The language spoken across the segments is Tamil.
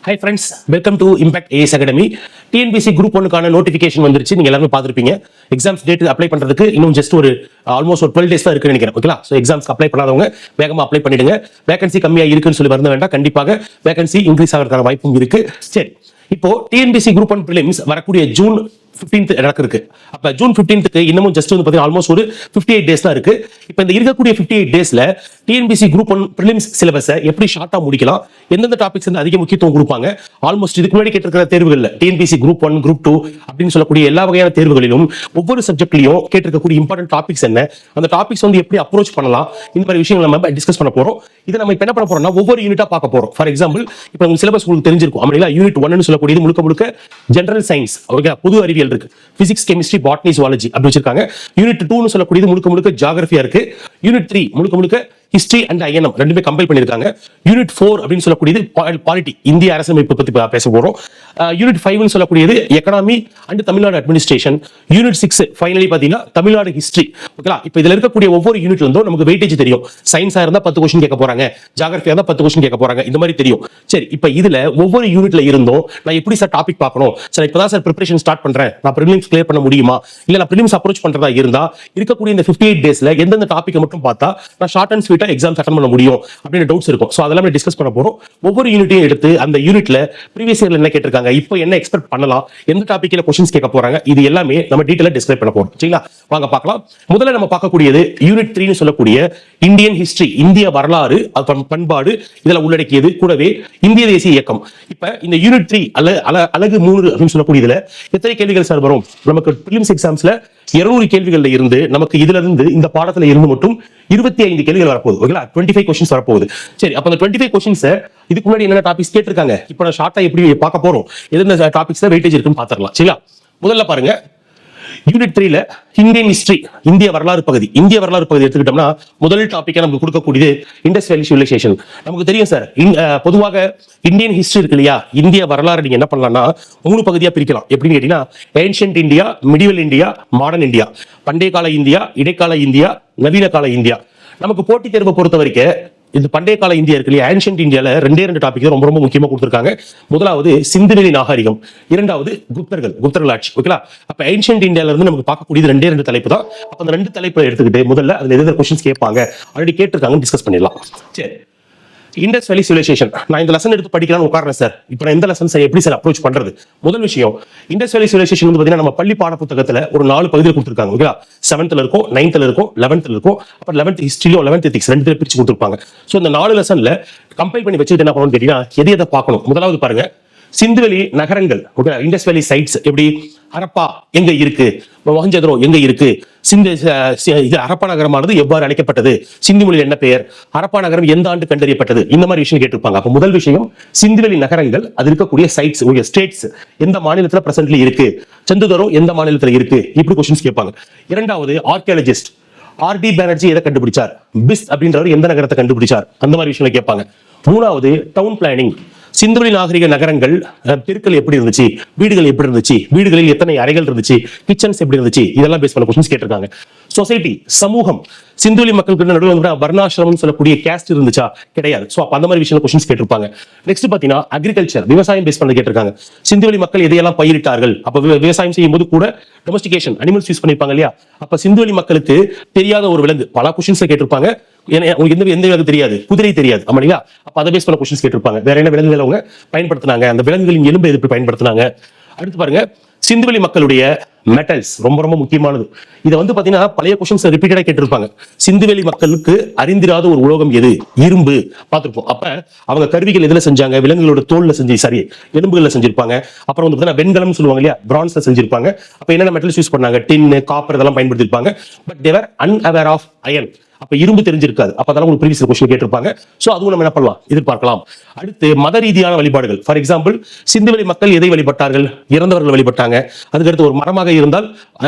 Hi friends, welcome to Impact AS Academy. TNPC Group 1 notification வந்துருச்சு. நீங்க எல்லாரும் பார்த்திருப்பீங்க. எக்ஸாம்ஸ் டேட் அப்ளை பண்றதுக்கு இன்னும் ஜஸ்ட் ஒரு ஆல்மோஸ்ட் ஒரு 12 டேஸ் தான் இருக்குன்னு நினைக்கிறேன். ஓகேங்களா? சோ எக்ஸாம்ஸ்க்கு அப்ளை பண்ணாதவங்க வேகமா அப்ளை பண்ணிடுங்க. வேகன்சி கம்மியா இருக்குன்னு சொல்லி வருந்த வேண்டாம். கண்டிப்பாக வேகன்சி இன்க்ரீஸ் ஆகிறதுக்கான வாய்ப்பும் இருக்கு. சரி, இப்போ TNPC Group 1 prelims வரக்கூடிய ஜூன் 15th நடக்குது. அப்ப ஜூன் 15க்கு இன்னமும் ஜஸ்ட் வந்து பாத்தீங்கன்னா ஆல்மோஸ்ட் ஒரு 58 டேஸ் தான் இருக்கு. இப்போ இந்த இருக்கக்கூடிய 58 டேஸ்ல TNPC Group 1 prelims சிலபஸை எப்படி ஷார்ட்டா முடிக்கலாம், எந்தெந்த டாபிக்ஸ் வந்து அதிக முக்கியத்துவம் கொடுப்பாங்க, ஆல்மோஸ்ட் இதுக்கு முன்னாடி கேட்டிருக்கிற தேர்வுகள்ல TNPC Group 1, Group 2 அப்படின்னு சொல்லக்கூடிய எல்லா வகையான தேர்வுகளிலும் ஒவ்வொரு சப்ஜெக்ட்லயும் கேட்டிருக்கக்கூடிய இம்பார்ட்டன்ட் டாபிக்ஸ் என்ன, அந்த டாபிக்ஸ் வந்து எப்படி அப்ரோச் பண்ணலாம், இந்த மாதிரி விஷயங்கள் நம்ம டிஸ்கஸ் பண்ண போறோம். இதை நம்ம இப்ப என்ன பண்ண போறோம்னா ஒவ்வொரு யூனிட்டா பார்க்க போறோம். ஃபார் எக்ஸாம்பிள் இப்போ உங்களுக்கு சிலபஸ் உங்களுக்கு தெரிஞ்சிருக்கும். அப்படிங்களா? யூனிட் 1 சொல்லக்கூடியது முழுக்க ஜெனரல் சயின்ஸ், ஓகே, பொது அறிவியல் இருக்கு. பிசிக்ஸ், கெமிஸ்ட்ரி, பாட்னி, ஜுவாலஜி அப்படி வச்சிருக்காங்க. யூனிட் 2 சொல்லக்கூடியது முழுக்க ஜியோகிராஃபியா இருக்கு. யூனிட் 3 முழுக்க ஹிஸ்டரி அண்ட் ஐஎன்எம் ரெண்டுமே கம்பைல் பண்ணிருக்காங்க. யூனிட் 4 அப்படின்னு சொல்லக்கூடியது பாலிட்டி, இந்திய அரசியலமைப்பு பத்தி பேச போறோம். யூனிட் 5 சொல்லக்கூடியது economy and Tamil Nadu administration. Unit 6 finally பாத்தீங்கன்னா தமிழ்நாடு ஹிஸ்டரி. ஓகேங்களா? இப்போ இதுல இருக்கக்கூடிய ஒவ்வொரு யூனிட்ல இருந்தும் நமக்கு வெயிட்டேஜ் தெரியும். சயின்ஸா இருந்தா 10 கொஸ்டின் கேட்க போறாங்க, ஜியோகிராஃபியா இருந்தா 10 கொஸ்டின் கேட்க போறாங்க, இந்த மாதிரி தெரியும். சரி, இப்போ இதுல ஒவ்வொரு யூனிட்ல இருந்தும் நான் எப்படி சார் டாபிக் பார்க்கணும், சார் இப்பதான் சார் ப்ரிப்பரேஷன் ஸ்டார்ட் பண்றேன், நான் ப்ரிலிம்ஸ் கிளியர் பண்ண முடியுமா, இல்ல நான் ப்ரிலிம்ஸ் அப்ரோச் பண்றதா இருந்தா இருக்கக்கூடிய இந்த 58 டேஸ்ல எந்தெந்த டாபிக் மட்டும் பார்த்தா நான் ஷார்ட் அண்ட் ஸ்வீட்டா எக்ஸாம்ஸ் அட்டெண்ட் பண்ண முடியும் அப்படின்னு டவுட்ஸ் இருக்கும். சோ அதெல்லாம் டிஸ்கஸ் பண்ண போறோம். ஒவ்வொரு யூனிட்டையும் எடுத்து அந்த யூனிட்ல ப்ரீவியஸ் இயர்ல என்ன கேட்டிருக்காங்க, இப்போ என்ன எக்ஸ்பெக்ட் பண்ணலாம், எந்த டாபிக்ல क्वेश्चंस கேட்க போறாங்க, இது எல்லாமே நம்ம டீடைலா டிஸ்கிரைப் பண்ண போறோம். சரிங்களா? வாங்க பார்க்கலாம். முதல்ல நம்ம பார்க்கக்கூடியது யூனிட் 3 னு சொல்லக்கூடிய இந்தியன் ஹிஸ்டரி, இந்திய வரலாறு, பண்பாடு இதெல்லாம் உள்ளடக்கியது. கூடவே இந்திய தேசிய இயக்கம். இப்ப இந்த யூனிட் 3 அலகு 3 அப்படின்னு சொல்லக்கூடியதுல எத்தனை கேள்விகள் சார் வரும்? நமக்கு பிலிம்ஸ் எக்ஸாம்ஸ்ல 200 கேள்விகள்ல இருந்து நமக்கு இதுல இருந்து இந்த பாடத்துல இருந்து மட்டும் 25 கேள்விகள் வரப்போகுது. ஓகேங்களா? 25 क्वेश्चंस வரப்போகுது. சரி, அப்ப அந்த 25 क्वेश्चंस இதுக்கு முன்னாடி என்ன டாபிக்ஸ் கேட்டிருக்காங்க, இப்போ நான் ஷார்ட்டா எப்படி பார்க்க போறோம், எந்தெந்த டாபிக்ஸ்ல வெயிட்டேஜ் இருக்குன்னு பாத்துறலாம். சரிங்களா? முதல்ல பாருங்க, யூனிட் 3 ல இந்தியன் ஹிஸ்டரி, இந்திய வரலாறு பகுதி. இந்திய வரலாறு பகுதி எடுத்துக்கிட்டோம்னா முதல் டாபிக்கா நமக்கு கொடுக்கக்கூடியது இண்டஸ் வேலி சிவிலைசேஷன். நமக்கு தெரியும் சார், பொதுவாக இந்தியன் ஹிஸ்டரி இருக்கு இல்லையா, இந்திய வரலாறு நீங்க என்ன பண்ணலாம்னா 3 பகுதியா பிரிக்கலாம். எப்படின்னு கேட்டீங்கன்னா ancient India, medieval India, modern India. பண்டைய கால இந்தியா, இடைக்கால இந்தியா, நவீன கால இந்தியா. நமக்கு போட்டித் தேர்வை பொறுத்த வரைக்கும் இது பண்டைய கால இந்தியா இருக்கு இல்லையா, ஏன்ஷியன்ட் இந்தியால 2 டாபிக் ரொம்ப முக்கியமா கொடுத்திருக்காங்க. முதலாவது சிந்துவெளி நாகரிகம், இரண்டாவது குப்தர்கள் ஆட்சி. ஓகேங்களா? அப்ப ஏன்ஷியன்ட் இந்தியால இருந்து நமக்கு பார்க்கக்கூடியது 2 தலைப்பு தான். அப்ப அந்த 2 தலைப்பை எடுத்துக்கிட்டு முதல்ல அதுல எந்த क्वेश्चंस கேட்பாங்க, ஆல்ரெடி கேட்டிருக்காங்க, டிஸ்கஸ் பண்ணிடலாம். சரி, இண்டஸ் வேலி சிவிலைசேஷன் நான் இந்த லெசன் எடுத்து படிக்கலாம்னு உட்கார்றேன் சார். இப்போ நான் இந்த லெசன் எப்படி சார் அப்ரோச் பண்றது? முதல் விஷயம், இண்டஸ் வேலி சிவிலைசேஷன் வந்து பாத்தீங்கன்னா நம்ம பள்ளி பாட புத்தகத்துல ஒரு 4 பகுதியில் கொடுத்திருக்காங்க. ஓகேங்களா? 7th இருக்கும், 9th இருக்கும், 11th இருக்கும், அப்புறம் 11th ஹிஸ்டரியும் 11th எத்திக்ஸ் 2 பிரிச்சு கொடுத்திருப்பாங்க. சோ இந்த 4 லெசன்ல கம்பைல் பண்ணி வச்சுட்டு என்ன பண்ணணும்னு கேட்டீங்கன்னா எதை பார்க்கணும். முதலாவது பாருங்க, சிந்துவெளி நகரங்கள். ஓகே, இண்டஸ் வேலி சைட்ஸ் எப்படி, ஹரப்பா எங்க இருக்கு, மொஹஞ்சதரோ எங்க இருக்கு, ஹரப்பா நகரமானது எவ்வாறு அழைக்கப்பட்டது, சிந்து மொழியில் என்ன பெயர், ஹரப்பா நகரம் எந்த ஆண்டு கண்டறியப்பட்டது, இந்த மாதிரி விஷயம் கேட்டிருப்பாங்க. அப்ப முதல் விஷயம் சிந்துவெளி நகரங்கள், அது இருக்கக்கூடிய சைட்ஸ், ஸ்டேட்ஸ் எந்த மாநிலத்துல பிரசன்ட்லி இருக்கு, சந்துதரோ எந்த மாநிலத்துல இருக்கு, இப்படி क्वेश्चंस கேட்பாங்க. இரண்டாவது ஆர்கியாலஜிஸ்ட் ஆர்டி பானர்ஜி எதை கண்டுபிடிச்சார், பிஸ் அப்படின்றவர் எந்த நகரத்தை கண்டுபிடிச்சார், அந்த மாதிரி விஷயங்களை கேட்பாங்க. மூணாவது டவுன் பிளானிங், சிந்துவெளி நாகரிக நகரங்கள் தெருக்கள் எப்படி இருந்துச்சு, வீடுகள் எப்படி இருந்துச்சு, வீடுகளில் எத்தனை அறைகள் இருந்துச்சு, கிச்சன்ஸ் எப்படி இருந்துச்சு, இதெல்லாம் பேஸ் பண்ண क्वेश्चंस கேட்டிருக்காங்க. சொசைட்டி சமூகம், சிந்துவெளி மக்களுக்கு நடுவில் வர்ணாசிரமம் சொல்லக்கூடிய கேஸ்ட் இருந்துச்சா, கிடையாது. சோ அப்ப அந்த மாதிரி விஷயம் क्वेश्चंस கேட்டிருப்பாங்க. நெக்ஸ்ட் பாத்தீங்கன்னா அக்ரிகல்ச்சர், விவசாயம் பேஸ் பண்ணி கேட்டிருக்காங்க. சிந்துவெளி மக்கள் எதையெல்லாம் பயிரிட்டார்கள், அப்ப விவசாயம் செய்யும் போது கூட டொமஸ்டிகேஷன் அனிமல்ஸ் யூஸ் பண்ணிருப்பாங்க இல்லையா, அப்ப சிந்துவெளி மக்களுக்கு தெரியாத ஒரு விலங்கு பல क्वेश्चंस கேட்டிருப்பாங்க. உங்களுக்கு எந்த விலங்கு தெரியாது, குதிரை தெரியாது, ஆமாங்களா? அப்ப அதை பேஸ் பண்ண क्वेश्चंस கேட்டிருப்பாங்க. வேற என்ன விலங்குகள் அவங்க பயன்படுத்தினாங்க, அந்த விலங்குகளின் எலும்பை எப்படி பயன்படுத்தினாங்க. அடுத்து பாருங்க, சிந்துவெளி மக்களுடைய மெட்டல்ஸ் ரொம்ப முக்கியமானது. இதை வந்து பாத்தீங்கன்னா பழைய क्वेश्चंस ரிப்பீட்டடா கேட்டிருப்பாங்க. சிந்துவெளி மக்களுக்கு அறிந்திராத ஒரு உலோகம் எது, இரும்பு பார்த்திருப்போம். அப்ப அவங்க கருவிகள் எதுல செஞ்சாங்க, விலங்குகளோட தோல்ல எலும்புகள்ல செஞ்சிருப்பாங்க. அப்புறம் வந்து வெண்கலம் சொல்லுவாங்க இல்லையா, பிரான்ஸ்ல செஞ்சிருப்பாங்க. அப்ப என்னென்ன மெட்டல்ஸ் யூஸ் பண்ணாங்க, டின், காப்பர் இதெல்லாம் பயன்படுத்திருப்பாங்க. But they were unaware of iron. அப்ப இரும்பு தெரிஞ்சிருக்காது. அப்ப அதெல்லாம் ஒரு ப்ரீவியஸ் क्वेश्चन கேட்டிருப்பாங்க. சோ அதுவும் நம்ம என்ன பண்ணலாம், எதிர்பார்க்கலாம். அடுத்து மத ரீதியான வழிபாடுகள். ஃபார் எக்ஸாம்பிள் சிந்துவெளி மக்கள் எதை வழிபட்டார்கள், இறந்தவர்கள் வழிபட்டாங்க. அதுக்கடுத்து ஒரு மரமாக இருந்தால்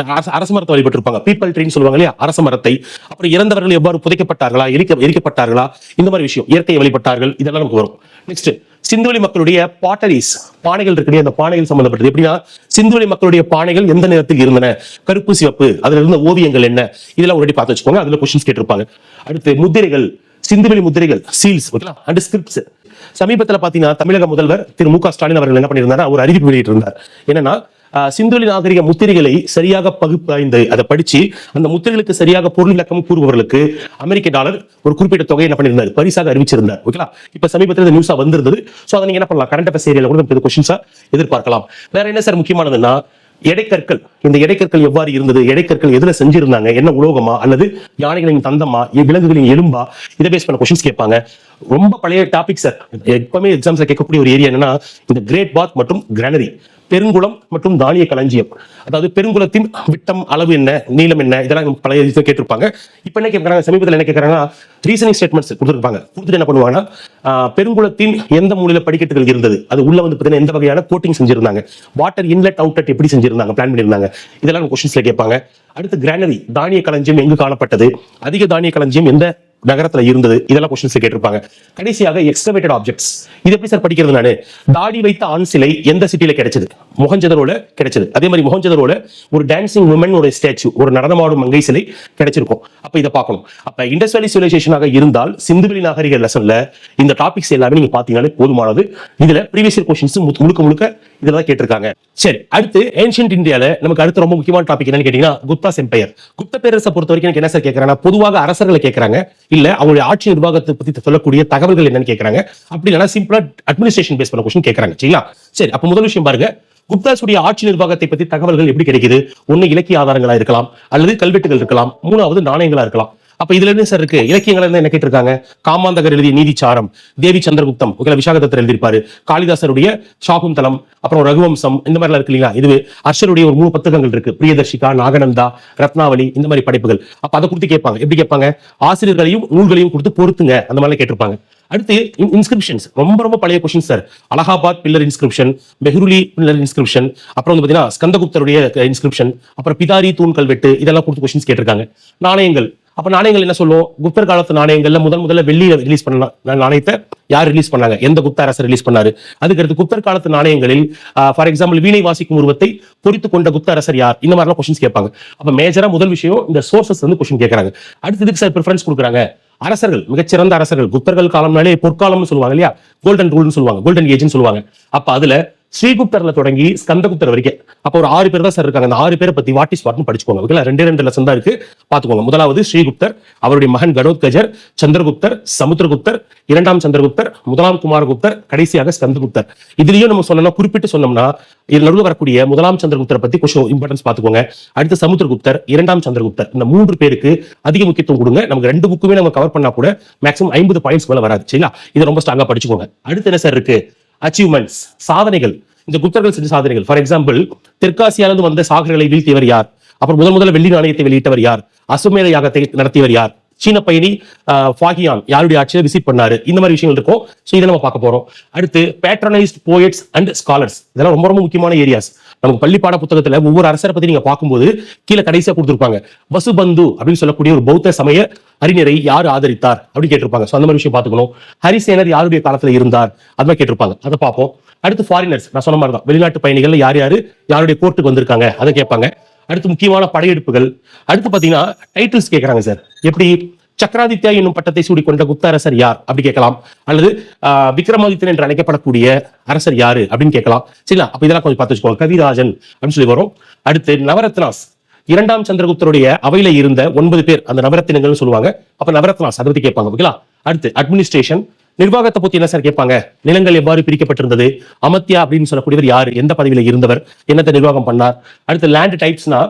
அரச மரத்தை வழிபட்டிருப்பாங்க, பீப்பிள் ட்ரீன்னு சொல்லுவாங்க இல்லையா, அரச மரத்தை. அப்புறம் இறந்தவர்கள் எவ்வாறு புதைக்கப்பட்டார்களா, எரிக்கப்பட்டார்களா, இந்த மாதிரி விஷயம், இயற்கையை வழிபட்டார்கள், இதெல்லாம் நமக்கு வரும். நெக்ஸ்ட் சிந்துவெளி மக்களுடைய பாட்டரிஸ், பானைகள் இருக்கு, அந்த பானைகள் சம்பந்தப்பட்டது. எப்படின்னா சிந்துவெளி மக்களுடைய பானைகள் எந்த நிறத்தில் இருந்தன, கருப்பு, சிவப்பு, அதுல இருந்த ஓவியங்கள் என்ன, இதெல்லாம் ஆல்ரெடி பார்த்து வச்சுக்கோங்க. அதுல क्वेश्चंस கேட்டிருப்பாங்க. அடுத்து முத்திரைகள், சிந்துவெளி முத்திரைகள், சீல்ஸ், ஓகேங்களா, அண்ட் ஸ்கிரிப்ட்ஸ். சமீபத்தில் பாத்தீங்கன்னா தமிழக முதல்வர் திரு மு க ஸ்டாலின் அவர்கள் என்ன பண்ணியிருந்தார், ஒரு அறிவிப்பு வெளியிட்டிருந்தார். என்னன்னா சிந்துவெளி நாகரிக முத்திரைகளை சரியாக பகுப்பாய்ந்து அதை படிச்சு அந்த முத்திரைகளுக்கு சரியாக பொருள் விளக்கம் கூறுபவர்களுக்கு அமெரிக்க டாலர் ஒரு குறிப்பிட்ட தொகையை என்ன பண்ணியிருந்தார், பரிசாக அறிவிச்சிருந்தார். ஓகேங்களா? இப்ப சமீபத்தில் இந்த நியூஸா வந்திருந்தது. சோ அதை நீங்க என்ன பண்ணலாம், கரண்ட் அஃபேர்ஸ் ஏரியால கூட நம்ம கொஸ்டின்ஸா எதிர்பார்க்கலாம். வேற என்ன சார் முக்கியமானதுன்னா எடைக்கற்கள். இந்த எடைக்கற்கள் எவ்வாறு இருந்தது, எடைக்கற்கள் எதுல செஞ்சிருந்தாங்க, என்ன உலோகமா அல்லது யானைகளின் தந்தமா, விலங்குகளின் எலும்பா, இதை பேஸ் பண்ண கொஸ்டின்ஸ் கேட்பாங்க. ரொம்ப பழைய டாபிக் சார். எப்பவுமே எக்ஸாம்ஸ்ல கேட்கக்கூடிய ஒரு ஏரியா என்னன்னா இந்த கிரேட் பாத் மற்றும் கிரானரி, பெருங்குளம் மற்றும் தானிய களஞ்சியம். அதாவது பெருங்குளத்தின் விட்டம், அளவு என்ன, நீளம் என்ன, இதெல்லாம் பழைய இதுல கேட்டிருப்பாங்க. இப்ப என்ன கேட்கறாங்க, சமீபத்தில் என்ன கேட்கறாங்கன்னா ரீசனிங் ஸ்டேட்மெண்ட்ஸ் கொடுத்துருப்பாங்க. கொடுத்துட்டு என்ன பண்ணுவாங்கன்னா பெருங்குளத்தின் எந்த மூலையில படிக்கட்டுகள் இருந்தது, அது உள்ள வந்து பார்த்தீங்கன்னா எந்த வகையான கோட்டிங் செஞ்சிருந்தாங்க, வாட்டர் இன்லெட் அவுட்லெட் எப்படி செஞ்சிருந்தாங்க, பிளான் பண்ணியிருந்தாங்க, இதெல்லாம் கொஸ்டின்ஸ்ல கேட்பாங்க. அடுத்து கிரானரி, தானிய களஞ்சியம் எங்கு காணப்பட்டது, அதிக தானிய களஞ்சியம் எந்த நகரத்துல இருந்தது, இதெல்லாம் கொஸ்டின்ஸ் கேட்டிருப்பாங்க. கடைசியாக எக்ஸ்கவேட்டட் ஆப்ஜெக்ட்ஸ். இது எப்படி சார் படிக்கிறது, நானு தாடி வைத்த ஆண் சிலை எந்த சிட்டில கிடைச்சது, மொஹஞ்சதரோல கிடைச்சது. அதே மாதிரி மொஹஞ்சதரோல ஒரு டான்சிங் உமன் ஒரு ஸ்டாச்சு, ஒரு நடனமாடும் மங்கை சிலை கிடைச்சிருக்கும். அப்ப இதை பார்க்கணும். அப்ப இண்டஸ் வேலி சிவிலைசேஷனாக இருந்தால் சிந்துவெளி நாகரிக லெசன்ல இந்த டாபிக்ஸ் எல்லாமே நீங்க பாத்தீங்கன்னாலே போதுமானது. இதுல ப்ரீவியஸ் இயர் கொஸ்டின்ஸ் முழுக்க முழுக்க இதெல்லாம் கேட்டிருக்காங்க. சரி, அடுத்து ஏன்ஷியன்ட் இந்தியால நமக்கு அடுத்த ரொம்ப முக்கியமான டாபிக் என்னன்னு கேட்டீங்கன்னா குப்தாஸ் எம்பையர். குப்த பேரரசை பொறுத்த வரைக்கும் எனக்கு என்ன சார் கேட்கறாங்கன்னா பொதுவாக அரசர்களை கேட்கறாங்க, இல்ல அவங்களுடைய ஆட்சி நிர்வாகத்தை பத்தி சொல்லக்கூடிய தகவல்கள் என்னன்னு கேட்கறாங்க. அப்படி இல்லைன்னா சிம்பிளா அட்மினிஸ்ட்ரேஷன் பேஸ் பண்ண கொஸ்டின் கேட்கறாங்க. சரிங்களா? சரி, அப்ப முதல் விஷயம் பாருங்க, குப்தாஸுடைய ஆட்சி நிர்வாகத்தை பத்தி தகவல்கள் எப்படி கிடைக்குது? ஒண்ணு இலக்கிய ஆதாரங்களா இருக்கலாம், அல்லது கல்வெட்டுகள் இருக்கலாம், மூணாவது நாணயங்களா இருக்கலாம். அப்ப இதுல என்ன சார் இருக்கு, இலக்கியங்கள் என்ன கேட்டிருக்காங்க, காமாந்தகர் எழுதிய நீதிச்சாரம், தேவி சந்திரகுப்தம் விஷாகதத்தர் எழுதியிருப்பாரு, காளிதாசருடைய சாகுந்தலம், அப்புறம் ரகுவம்சம், இந்த மாதிரி இருக்கு இல்லைங்களா. இது அர்ஷருடைய ஒரு 3 புத்தகங்கள் இருக்கு, பிரியதர்ஷிகா, நாகநந்தா, ரத்னாவளி, இந்த மாதிரி படைப்புகள். அப்ப அதை கொடுத்து கேட்பாங்க. எப்படி கேட்பாங்க, ஆசிரியர்களையும் நூல்களையும் கொடுத்து பொறுத்துங்க, அந்த மாதிரி கேட்டிருப்பாங்க. அடுத்து இன்ஸ்கிரிப்ஷன்ஸ், ரொம்ப ரொம்ப பழைய question sir. Allahabad pillar inscription, Mehrauli pillar inscription, அப்புறம் வந்து பாத்தீங்கன்னா ஸ்கந்தகுப்தருடைய இன்ஸ்கிரிப்ஷன், அப்புறம் பிதாரி தூண் கல்வெட்டு, இதெல்லாம் கொடுத்து கொஸ்டின்ஸ் கேட்டிருக்காங்க. நாணயங்கள். அப்ப நாணயங்கள் என்ன சொல்லுவோம், குப்தர் காலத்து நாணயங்கள்ல முதல்ல வெள்ளி ரிலீஸ் பண்ண நாணயத்தை யார் ரிலீஸ் பண்ணாங்க, எந்த குப்த அரசர் ரிலீஸ் பண்ணாரு. அதுக்கடுத்து குப்தர் காலத்து நாணயங்களில் ஃபார் எக்ஸாம்பிள் வீணை வாசிக்கும் உருவத்தை பொறித்து கொண்ட குப்த அரசர் யார், இந்த மாதிரிலாம் கொஸ்டின்ஸ் கேட்பாங்க. அப்ப மேஜரா முதல் விஷயம் இந்த சோர்சஸ் வந்து கொஸ்டின் கேட்கறாங்க. அடுத்து இதுக்கு சார் ப்ரிஃபரன்ஸ் கொடுக்குறாங்க. அரசர்கள், மிகச்சிறந்த அரசர்கள், குப்தர்கள் காலம்னாலே பொற்காலம்னு சொல்லுவாங்க இல்லையா, கோல்டன் ரூல்னு சொல்லுவாங்க, கோல்டன் ஏஜ்னு சொல்லுவாங்க. அப்ப அதுல ஸ்ரீகுப்தர்ல தொடங்கி ஸ்கந்தகுப்தர் வரைக்கும் அப்ப ஒரு 6 பேர் தான் சார் இருக்காங்க. அந்த 6 பேரை பத்தி வாட் இஸ் வாட்னு படிச்சுக்கோங்க. ஓகேங்களா? 2 லெசன் தான் இருக்கு, பாத்துக்கோங்க. முதலாவது ஸ்ரீகுப்தர், அவருடைய மகன் கடோத்கஜர், சந்திரகுப்தர், சமுத்திரகுப்தர், 2ஆம் சந்திரகுப்தர், 1ஆம் குமாரகுப்தர், கடைசியாக ஸ்கந்தகுப்தர். இதுலயும் நம்ம சொல்லணும், குறிப்பிட்டு சொன்னோம்னா இது நடுவில் வரக்கூடிய 1ஆம் சந்திரகுப்தரை பத்தி கொஞ்சம் இம்பார்ட்டன்ஸ் பாத்துக்கோங்க. அடுத்து சமுத்திரகுப்தர், 2ஆம் சந்திரகுப்தர், இந்த 3 பேருக்கு அதிக முக்கியத்துவம் கொடுங்க. நமக்கு 2 புக்குமே நம்ம கவர் பண்ணா கூட மேக்ஸிமம் 50 பாயிண்ட்ஸ் மேல வராது. சரிங்களா? இது ரொம்ப ஸ்ட்ராங்கா படிச்சுக்கோங்க. அடுத்து என்ன சார் இருக்கு, அச்சீவ்மெண்ட்ஸ், சாதனைகள். இந்த குப்தர்கள் செஞ்ச சாதனைகள். ஃபார் எக்ஸாம்பிள் தெற்காசியாவிலிருந்து வந்த சாகர்களை வீழ்த்தியவர் யார், அப்புறம் முதல்ல வெள்ளி நாணயத்தை வெளியிட்டவர் யார், அசுமேத யாகத்தை நடத்தியவர் யார், சீன பயணி ஃபாகியான் யாருடைய ஆட்சியை விசிட் பண்ணாரு, இந்த மாதிரி விஷயங்கள் இருக்கும். ஸோ இதை நம்ம பார்க்க போறோம். அடுத்து பேட்ரனைஸ்ட் போயட்ஸ் அண்ட் ஸ்காலர்ஸ், இதெல்லாம் ரொம்ப ரொம்ப முக்கியமான ஏரியாஸ். நமக்கு பள்ளி பாட புத்தகத்துல ஒவ்வொரு அரசரை பத்தி நீங்க பார்க்கும்போது கீழே கடைசியா கொடுத்துருப்பாங்க, வசுபந்து அப்படின்னு சொல்லக்கூடிய ஒரு பௌத்த சமய அறிஞரை யார் ஆதரித்தார் அப்படின்னு கேட்டிருப்பாங்க. ஸோ அந்த மாதிரி விஷயம் பார்த்துக்கணும். ஹரிசேனர் யாருடைய காலத்துல இருந்தார், அது மாதிரி கேட்டிருப்பாங்க, அதை பார்ப்போம். அடுத்து ஃபாரினர்ஸ், நான் சொன்ன மாதிரி தான், வெளிநாட்டு பயணிகள் யாருடைய கோர்ட்டுக்கு வந்திருக்காங்க, அதை கேட்பாங்க. அடுத்து முக்கியமான படையெடுப்புகள். அடுத்து பாத்தீங்கன்னா டைட்டில்ஸ் கேட்கறாங்க சார். எப்படி, சக்கராதித்யா என்னும் பட்டத்தை சூடிக்கொண்ட குப்த அரசர் யார் அப்படி கேட்கலாம், அல்லது விக்ரமாதித்யன் என்று அழைக்கப்படக்கூடிய அரசர் யாரு அப்படின்னு கேட்கலாம். சரிங்களா? அப்ப இதெல்லாம் கொஞ்சம் பார்த்து வச்சுக்கோங்க. கவிராஜன் அப்படின்னு சொல்லி வரும். அடுத்து நவரத்னாஸ், 2ஆம் சந்திரகுப்தருடைய அவையில இருந்த 9 பேர் அந்த நவரத்தினங்கள் சொல்லுவாங்க. அப்ப நவரத்னாஸ் அதை பத்தி கேட்பாங்க. ஓகேங்களா? அடுத்து அட்மினிஸ்ட்ரேஷன், நிர்வாகத்தை பத்தி என்ன சார் கேட்பாங்க, நிலங்கள் எவ்வாறு பிரிக்கப்பட்டிருந்தது, அமத்தியா அப்படின்னு சொல்லக்கூடியவர் யாரு, எந்த பதவியில இருந்தவர், என்னத்தை நிர்வாகம் பண்ணார். அடுத்து லேண்ட் டைப்ஸ்னா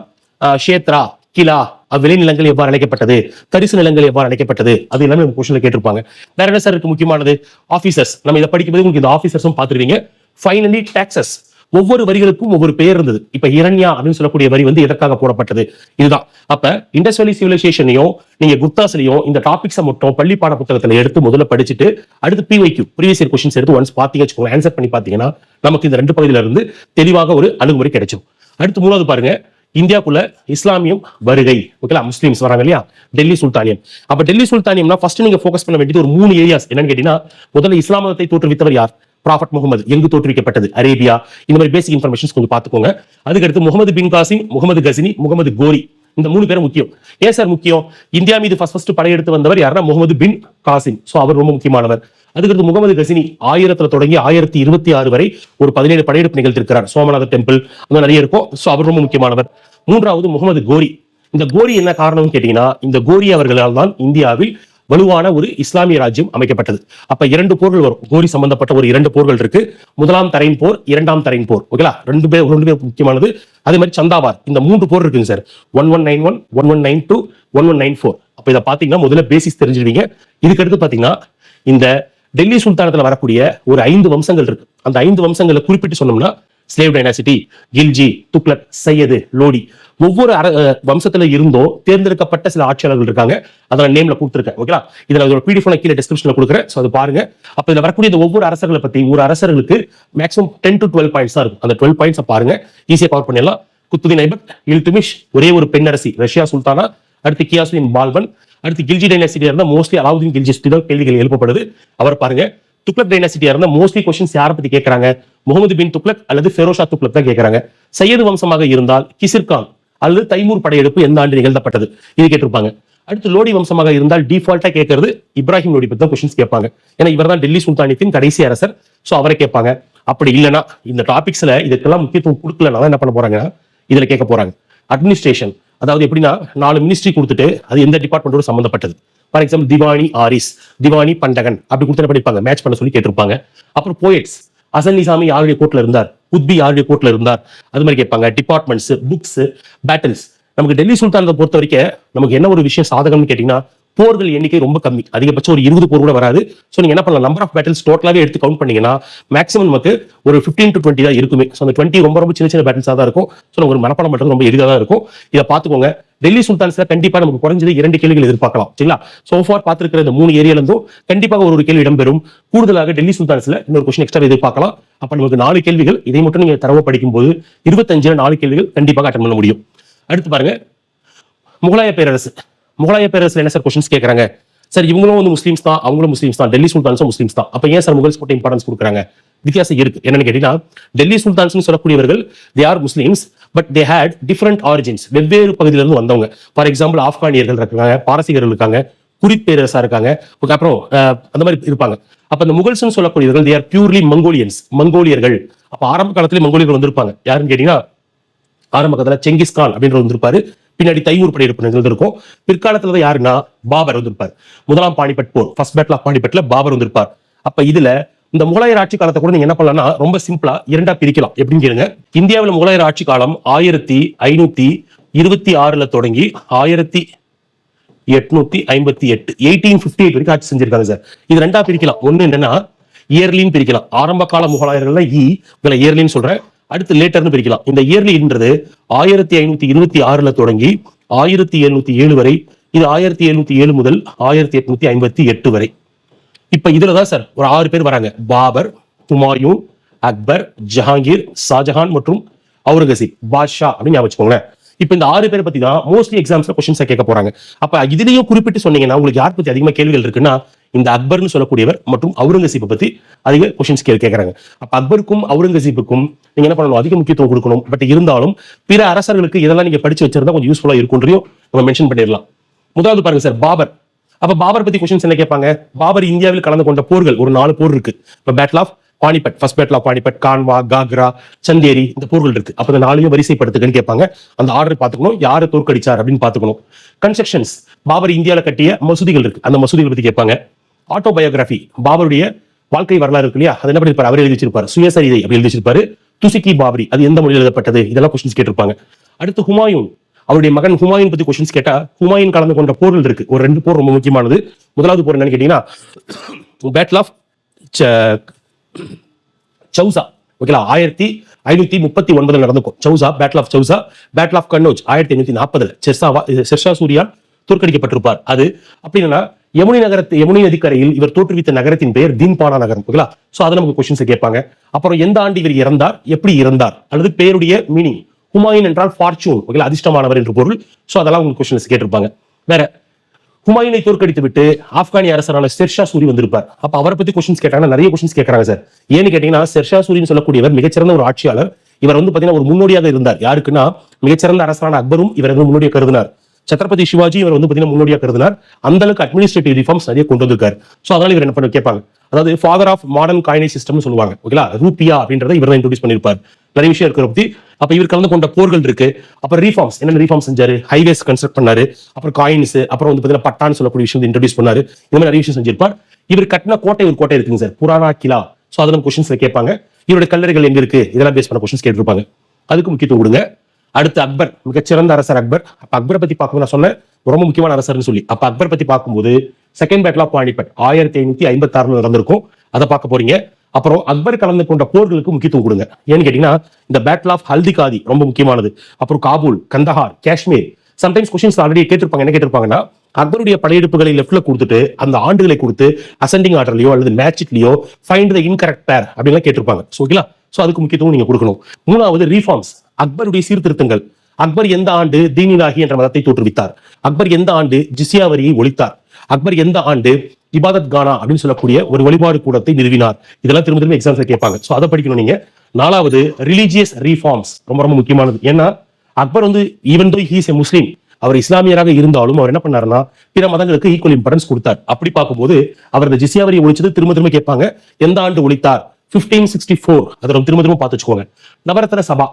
ஷேத்ரா, கிலா, விளைநிலங்கள் எவ்வாறு அழைக்கப்பட்டது, தரிசு நிலங்கள் எவ்வாறு அழைக்கப்பட்டது, அது எல்லாமே கொஸ்டின்ல கேட்டிருப்பாங்க. வேற என்ன சார் இருக்கு முக்கியமானது, ஆபீசர்ஸ். நம்ம இதை படிக்கும்போது உங்களுக்கு இந்த ஆபீசர்ஸும் பார்த்துருவீங்க. ஃபைனலி டாக்ஸஸ், ஒவ்வொரு வரிகளுக்கும் ஒவ்வொரு பேர் இருந்தது. இப்ப இரண்யா அப்படின்னு சொல்லக்கூடிய வரி வந்து எதற்காக போடப்பட்டது, இதுதான். அப்ப இண்டஸ் வேலி சிவிலைசேஷனையும் நீங்க குப்தாஸ்லயும் இந்த டாபிக்ஸை மட்டும் பள்ளி பாட புத்தகத்துல எடுத்து முதல்ல படிச்சுட்டு அடுத்து பிவைக்யூ ப்ரீவியஸ் இயர் கொஸ்டின்ஸ் எடுத்து ஒன்ஸ் பாத்தீங்க வச்சுக்கோங்க, ஆன்சர் பண்ணி பாத்தீங்கன்னா நமக்கு இந்த 2 பகுதியில இருந்து தெளிவாக ஒரு அணுகுமுறை கிடைக்கும். அடுத்து 3வது பாருங்க, இந்தியாக்குள்ள இஸ்லாமியம் வருகை. ஓகேங்களா? முஸ்லிம்ஸ் வராங்க இல்லையா, டெல்லி சுல்தானியம். அப்ப டெல்லி சுல்தானியம்னா ஃபர்ஸ்ட் நீங்க ஃபோக்கஸ் பண்ண வேண்டியது ஒரு 3 ஏரியாஸ். என்னன்னு கேட்டீங்கன்னா, முதல்ல இஸ்லாம் மதத்தை தோற்றுவித்தவர் யார், ப்ராஃபட் முகமது, எங்கு தோற்றுவிக்கப்பட்டது, அரேபியா, இந்த மாதிரி பேசிக் இன்ஃபர்மேஷன்ஸ் கொஞ்சம் பார்த்துக்கோங்க. அதுக்கடுத்து முகமது பின் காசிம், முகமது கசினி, முகமது கோரி, இந்த 3 பேரும் முக்கியம். ஏன் சார் முக்கியம்? இந்தியா மீது ஃபர்ஸ்ட் படையெடுத்து வந்தவர் யாருன்னா முகமது பின் காசிம். சோ அவர் ரொம்ப முக்கியமானவர். அதுக்கடுத்து முகமது கசினி 1000 தொடங்கி 1026 வரை ஒரு 17 படையெடுப்பு நிகழ்த்திருக்கிறார். சோமநாத டெம்பிள் அந்த நிறைய இருக்கும். சோ அவர் ரொம்ப முக்கியமானவர். மூன்றாவது முகமது கோரி. இந்த கோரி என்ன காரணம்னு கேட்டீங்கன்னா, இந்த கோரி அவர்களால் தான் இந்தியாவில் வலுவான ஒரு இஸ்லாமிய ராஜ்யம் அமைக்கப்பட்டது. அப்ப 2 போர்கள் வரும். கோரி சம்பந்தப்பட்ட ஒரு 2 போர்கள் இருக்கு. முதலாம் தரைன் போர், 2ஆம் தரைன் போர். ஓகேலா, 2 பேர் முக்கியமானது. அதே மாதிரி சந்தாபார், இந்த 3 போர் இருக்குங்க சார். 1191, 1192, 1194. அப்ப இதை பாத்தீங்கன்னா முதல்ல பேசிக்ஸ் தெரிஞ்சுடுவீங்க. இதுக்கு அடுத்து பாத்தீங்கன்னா இந்த டெல்லி சுல்தானத்துல வரக்கூடிய ஒரு 5 வம்சங்கள் இருக்கு. அந்த 5 வம்சங்களை குறிப்பிட்டு சொன்னோம்னா ஸ்லேவ் டைனாசிட்டி, கில்ஜி, துக்ளக், சையது, லோடி, ஒவ்வொரு வம்சத்துல இருந்தோ தேர்ந்தெடுக்கப்பட்ட சில ஆட்சியாளர்கள் இருக்காங்க. அதை நேம்ல கொடுத்துருக்கேன். ஓகேலா, இதுல ஒரு பிடிஎஃப் கீழே டிஸ்கிரிப்ஷன்ல கொடுக்குறேன். சோ அது பாருங்க. அப்ப இதுல வரக்கூடிய இந்த ஒவ்வொரு அரசர்களை பத்தி ஒரு அரசர்களுக்கு மேக்ஸிமம் 10 to 12 பாயிண்ட்ஸ் தான் இருக்கும். அந்த 12 பாயிண்ட்ஸ் பாருங்க, ஈஸியா கவர் பண்ணிடலாம். குத்துதீன் ஐபக், இல்துமிஷ், ஒரே ஒரு பெண் அரசி ரஷ்யா சுல்தானா, அடுத்து கியாசுதீன் பால்பன், அடுத்து கில்ஜி டைனாசிட்டியா இருந்தா மோஸ்ட்லி அலாவுதீன் கில்ஜி சுத்தி தான் கேள்விகள் எழுப்பப்படுது. அவர் பாருங்க. துக்ளக் டைனாசிட்டியா இருந்தா மோஸ்ட்லி கொஸ்டின்ஸ் யாரை பத்தி கேட்கறாங்க? முகமது பின் துக்ளக் அல்லது ஃபெரோஷா துக்ளக் தான் கேட்கறாங்க. சையது வம்சமாக இருந்தால் கிசிர் கான் அல்லது தைமூர் படையெடுப்பு எந்த ஆண்டு நிகழ்த்தப்பட்டது இது கேட்டிருப்பாங்க. அடுத்து லோடி வம்சமாக இருந்தால் டிஃபால்ட்டா கேட்கறது இப்ராஹிம் லோடி பத்தி தான் கொஸ்டின்ஸ் கேட்பாங்க. ஏன்னா இவர் தான் டெல்லி சுல்தானியத்தின் கடைசி அரசர். சோ அவரை கேட்பாங்க. அப்படி இல்லைன்னா இந்த டாபிக்ஸ்ல இதுக்கெல்லாம் முக்கியத்துவம் கொடுக்கலன்னா என்ன பண்ண போறாங்கன்னா இதுல கேட்க போறாங்க. அட்மினிஸ்ட்ரேஷன், அதாவது எப்படின்னா 4 மினிஸ்ட்ரி கொடுத்துட்டு அது எந்த டிபார்ட்மெண்டோட சம்பந்தப்பட்டது. ஃபார் எக்ஸாம்பிள் திவானி ஆரிஸ், திவானி பண்டகன் அப்படி கொடுத்து படிப்பாங்க. மேட்ச் பண்ண சொல்லி கேட்டிருப்பாங்க. அப்புறம் போயட்ஸ், அசன் நிசாமி யாருடைய கோர்ட்ல இருந்தார், உத்பி யாருடைய கோர்ட்ல இருந்தார், அது மாதிரி கேட்பாங்க. Departments, books, battles. நமக்கு டெல்லி சுல்தானத்தை பொறுத்த வரைக்கும் நமக்கு என்ன ஒரு விஷயம் சாதகம்னு கேட்டீங்கன்னா, போர்கள் எண்ணிக்கை ரொம்ப கம்மி. அதிகபட்சம் ஒரு 20 போர் கூட வராது. சோ நீங்க என்ன பண்ணலாம், நம்பர் ஆஃப் பேட்டில்ஸ் டோட்டலாவே எடுத்து கவுண்ட் பண்ணீங்கன்னா மேக்ஸிமம் நமக்கு ஒரு 15 to 20 தான் இருக்குமே. சோ அந்த 20 ரொம்ப ரொம்ப சின்ன சின்ன பேட்டில்ஸா தான் இருக்கும். சோ ஒரு மனப்பாடம் பண்றது ரொம்ப எளிதா தான் இருக்கும். இதை பாத்துக்கோங்க. டெல்லி சுல்தான்ஸ்ல கண்டிப்பா நமக்கு குறைஞ்சது 2 கேள்விகள் எதிர்பார்க்கலாம். சரிங்களா? சோஃபார் பார்த்திருக்கிற இந்த 3 ஏரியால இருந்தும் கண்டிப்பாக ஒரு கேள்வி இடம்பெறும். கூடுதலாக டெல்லி சுல்தான்ஸ்ல இன்னொரு கொஸ்டின் எக்ஸ்ட்ரா எதிர்பார்க்கலாம். அப்ப நமக்கு 4 கேள்விகள். இதை மட்டும் நீங்க தரவு படிக்கும் போது 25 4 கேள்விகள் கண்டிப்பாக அட்டன் பண்ண முடியும். அடுத்து பாருங்க, முகலாய பேரரசு. முகலாய பேரரசுல என்ன சார் கொஸ்டின்ஸ் கேட்கறாங்க? சார் இவங்களும் வந்து முஸ்லீம்ஸ் தான், அவங்களும் முஸ்லீம்ஸ் தான், டெல்லி சுல்தான்ஸும் முஸ்லீம்ஸ் தான். அப்ப ஏன் சார் முகல்ஸ் போட்டு இம்பார்ட்டன்ஸ் கொடுக்குறாங்க? வித்தியாசம் இருக்கு. என்னன்னு கேட்டீங்கன்னா, டெல்லி சுல்தான்ஸ் சொல்லக்கூடியவர்கள் they are Muslims, but they had different origins. வெவ்வேறு பகுதியிலிருந்து வந்தவங்க. ஃபார் எக்ஸாம்பிள் ஆப்கானியர்கள் இருக்காங்க, பாரசீகர்கள் இருக்காங்க, குரித் பேரரசா இருக்காங்க, அப்புறம் அந்த மாதிரி இருப்பாங்க. அப்ப இந்த முகல்ஸ் சொல்லக்கூடியவர்கள் தே ஆர் பியூர்லி மங்கோலியன்ஸ், மங்கோலியர்கள். அப்ப ஆரம்ப காலத்திலே மங்கோலியர்கள் வந்திருப்பாங்க. யாருன்னு கேட்டீங்கன்னா, ஆரம்ப காலத்துல செங்கிஸ்கான் அப்படின்ற வந்திருப்பாரு. பின்னாடி தைமூர் படையெடுப்பு நிகழ்ந்திருக்கும். பிற்காலத்துல யாருன்னா பாபர் வந்திருப்பார். முதலாம் பானிபட் போர், ஃபர்ஸ்ட் பேட்டில் ஆஃப் பானிபட்ல பாபர் வந்திருப்பார். அப்ப இதுல இந்த முகலாயர் ஆட்சி காலத்தை கூட நீங்க என்ன பண்ணலாம்னா ரொம்ப சிம்பிளா 2ஆ பிரிக்கலாம். எப்படின்னு கேளுங்க. இந்தியாவில் முகலாயர் ஆட்சி காலம் 1526 தொடங்கி 1858 1858 வரைக்கும் ஆட்சி செஞ்சிருக்காங்க சார். இது 2ஆ பிரிக்கலாம். ஒண்ணு என்னன்னா இயர்லின்னு பிரிக்கலாம். ஆரம்ப கால முகலாயர்கள் இயர்லின்னு சொல்றேன். அடுத்து லேட்டர்னு பிரிக்கலாம். இந்த இயர்லின்றது 1526 தொடங்கி 1707 வரை. இது 1707 முதல் 1858 வரை. இப்ப இதுலதான் சார் ஒரு 6 பேர் வராங்க. பாபர், ஹுமாயூன், அக்பர், ஜஹாங்கீர், ஷாஜஹான் மற்றும் அவுரங்கசீப், பாட்ஷா அப்படின்னு ஞாபகம் வச்சுக்கோங்களேன். இப்ப இந்த 6 பேர் பத்தி தான் மோஸ்ட்லி எக்ஸாம்ஸ்ல கொஸ்டின்ஸ் கேட்க போறாங்க. அப்ப இதுலயும் குறிப்பிட்டு சொன்னீங்கன்னா உங்களுக்கு யார் பத்தி அதிகமா கேள்விகள் இருக்குன்னா இந்த அக்பர்னு சொல்லக்கூடியவர் மற்றும் அவுரங்கசீப்பை பத்தி அதிக கொஸ்டின்ஸ் கேட்கறாங்க. அப்ப அக்பருக்கும் அவுரங்கசீப்புக்கும் நீங்க என்ன பண்ணணும், அதிக முக்கியத்துவம் கொடுக்கணும். பட் இருந்தாலும் பிற அரசர்களுக்கு இதெல்லாம் நீங்க படிச்சு வச்சிருந்தா கொஞ்சம் யூஸ்ஃபுல்லா இருக்கும்ன்றையும் நம்ம மென்ஷன் பண்ணிடலாம். முதலாவது பாருங்க சார், பாபர். அப்ப பாபர் பத்தி கொஸ்டின்ஸ் என்ன கேட்பாங்க? பாபர் இந்தியாவில் கலந்து கொண்ட போர்கள் ஒரு 4 போர் இருக்கு. இப்ப battle of Panipat, first battle of Panipat, Khanwa, Ghaghra, Chanderi, இந்த போர்கள் இருக்கு. அப்ப இந்த 4ஐயும் வரிசைப்படுத்துக்கன்னு கேட்பாங்க. அந்த ஆர்டர் பாத்துக்கணும், யாரை தோற்கடிச்சார் அப்படின்னு பாத்துக்கணும். கன்ஸ்ட்ரக்ஷன்ஸ், பாபர் இந்தியாவில் கட்டிய மசூதிகள் இருக்கு, அந்த மசூதிகள் பத்தி கேட்பாங்க. ஆட்டோபயோகிராபி, பாபருடைய வாழ்க்கை வரலாறு இருக்கு இல்லையா, அது என்ன பண்ணிருப்பாரு, அவர் எழுதி வச்சிருப்பாரு. சுயசரிதை அப்படி எழுதி வச்சிருப்பாரு. துசிகி பாபரி, அது எந்த மொழியில் எழுதப்பட்டது, இதெல்லாம் கொஸ்டின்ஸ் கேட்டிருப்பாங்க. அடுத்து ஹுமாயூன், அவருடைய மகன் ஹுமாயூன் பத்தி கொஸ்டின்ஸ் கேட்டா ஹுமாயூன் கலந்து கொண்ட போர்கள் இருக்கு. ஒரு 2 போர் ரொம்ப முக்கியமானது. முதலாவது போர் என்னன்னு கேட்டீங்கன்னா பேட்டில் ஆஃப் சௌசா. ஓகேலா, 1539 நடந்துக்கும். Chausa, battle of Chausa. Battle of Kannauj 1540 Sher Shah சூரியால் தோற்கடிக்கப்பட்டிருப்பார். அது அப்படின்னா யமுனை நதிக்கரையில் இவர் தோற்றுவித்த நகரத்தின் பெயர் தீன்பானா நகரம். ஓகேலா, சோ அதை நமக்கு கொஸ்டின்ஸ் கேட்பாங்க. அப்புறம் எந்த ஆண்டு இவர் இறந்தார், எப்படி இறந்தார், அல்லது பேருடைய மீனிங். ஹுமாயூன் என்றால் ஃபார்ச்சூன், ஓகேலா, அதிர்ஷ்டமானவர் என்று பொருள். சோ அதெல்லாம் உங்களுக்கு கொஸ்டின்ஸ் கேட்டிருப்பாங்க. வேற ஹுமாயூனை தோற்கடித்து விட்டு ஆப்கானிய அரசரான ஷெர்ஷா சூரி வந்திருப்பார். அப்ப அவரை பத்தி கொஸ்டின்ஸ் கேட்டாங்கன்னா நிறைய கொஸ்டின்ஸ் கேட்கறாங்க சார். ஏன்னு கேட்டீங்கன்னா ஷெர்ஷா சூரின்னு சொல்லக்கூடியவர் மிகச்சிறந்த ஒரு ஆட்சியாளர். இவர் வந்து பாத்தீங்கன்னா ஒரு முன்னோடியாக இருந்தார். யாருக்குன்னா மிகச்சிறந்த அரசரான அக்பரும் இவர் வந்து முன்னோடியாக கருதினார். சத்ரபதி சிவாஜி இவர் வந்து பாத்தீங்கன்னா முன்னோடியாக கருதினார். அந்த அளவுக்கு அட்மினிஸ்ட்ரேட்டிவ் ரிஃபார்ம்ஸ் நிறைய கொண்டு வந்திருக்காரு. சோ அதனால இவர் என்ன பண்ண கேட்பாங்க, அதாவது ஃபாதர் ஆஃப் மாடர்ன் காயினேஜ் சிஸ்டம்னு சொல்லுவாங்க. ஓகேங்களா, ரூபியா அப்படின்றத இவர் தான் இன்ட்ரோடியூஸ் பண்ணிருப்பார். நிறைய விஷயம் இருக்கிற பத்தி. அப்ப இவர் கலந்து கொண்ட போர்கள் இருக்கு. அப்புறம் ரீஃபார்ம்ஸ், என்னென்ன ரீஃபார்ம் செஞ்சாரு, ஹைவேஸ் கன்ஸ்ட்ரக்ட் பண்ணாரு, அப்புறம் காயின்ஸ், அப்புறம் வந்து பாத்தீங்கன்னா பட்டான்னு சொல்லக்கூடிய விஷயம் இன்ட்ரோடியூஸ் பண்ணாரு. இந்த மாதிரி நிறைய விஷயம் செஞ்சிருப்பார். இவர் கட்டின கோட்டை, ஒரு கோட்டை இருக்குங்க சார், புராணா கிலா. சோ அதெல்லாம் கொஸ்டின்ஸ்ல கேட்பாங்க. இவருடைய கல்லறைகள் எங்க இருக்கு, இதெல்லாம் பேஸ் பண்ண கொஸ்டின்ஸ் கேட்டிருப்பாங்க. அதுக்கு முக்கியத்துவம் கொடுங்க. அடுத்து அக்பர், மிகச்சிறந்த அரசர் அக்பர். அப்ப அக்பரை பத்தி பார்க்கும்போது நான் சொன்னேன் ரொம்ப முக்கியமான அரசர்னு சொல்லி. அப்ப அக்பர் பத்தி பார்க்கும்போது செகண்ட் பேட்டில் ஆஃப் பானிபட் 1556 நடந்திருக்கும். அதை பார்க்க போறீங்க. அப்புறம் அக்பர் கலந்து கொண்ட போர்களுக்கு முக்கியத்துவம் கொடுங்க. ஏன்னு கேட்டீங்கன்னா இந்த பேட்டில் ஆஃப் ஹல்தி காதி ரொம்ப முக்கியமானது. அப்புறம் Kabul, Kandahar, Kashmir. Sometimes questions already கேட்டிருப்பாங்க. என்ன கேட்டிருப்பாங்கன்னா, அக்பருடைய படையெடுப்புகளை லெஃப்ட்ல கொடுத்துட்டு அந்த ஆண்டுகளை கொடுத்து அசெண்டிங் ஆர்டர்லயோ அல்லது மேட்ச்லயோ ஃபைண்ட் த இன்கரெக்ட் பேர் அப்படின்லாம் கேட்டிருப்பாங்க. ஓகேங்களா, சோ அதுக்கு முக்கியத்துவம் நீங்க கொடுக்கணும். மூணாவது ரீஃபார்ம்ஸ், அக்பருடைய சீர்திருத்தங்கள். அக்பர் எந்த ஆண்டு தீனிலாகி என்ற மதத்தை தோற்றுவித்தார்? அக்பர் எந்த ஆண்டு ஜிஸ்யா வரியை ஒழித்தார்? அக்பர் எந்த ஆண்டு இபாதத் கானா அப்படின்னு சொல்லக்கூடிய ஒரு வழிபாடு கூடத்தை நிறுவினார்? இதெல்லாம் திரும்ப திரும்ப எக்ஸாம்ஸ்ல கேட்பாங்க. சோ அதை படிக்கணும் நீங்க. நாலாவது ரிலீஜியஸ் ரீஃபார்ம்ஸ், ரொம்ப ரொம்ப முக்கியமானது. ஏன்னா அக்பர் வந்து even though he is a முஸ்லீம், அவர் இஸ்லாமியராக இருந்தாலும் அவர் என்ன பண்ணாருன்னா பிற மதங்களுக்கு ஈக்குவல் இம்பார்ட்டன்ஸ் கொடுத்தார். அப்படி பார்க்கும்போது அவர் இந்த ஜிஸ்யா வரியை ஒழிச்சது திரும்ப திரும்ப கேட்பாங்க. எந்த ஆண்டு ஒழித்தார்? 1564. அதை திரும்ப திரும்ப பார்த்து வச்சுக்கோங்க. நவரத்ன சபா,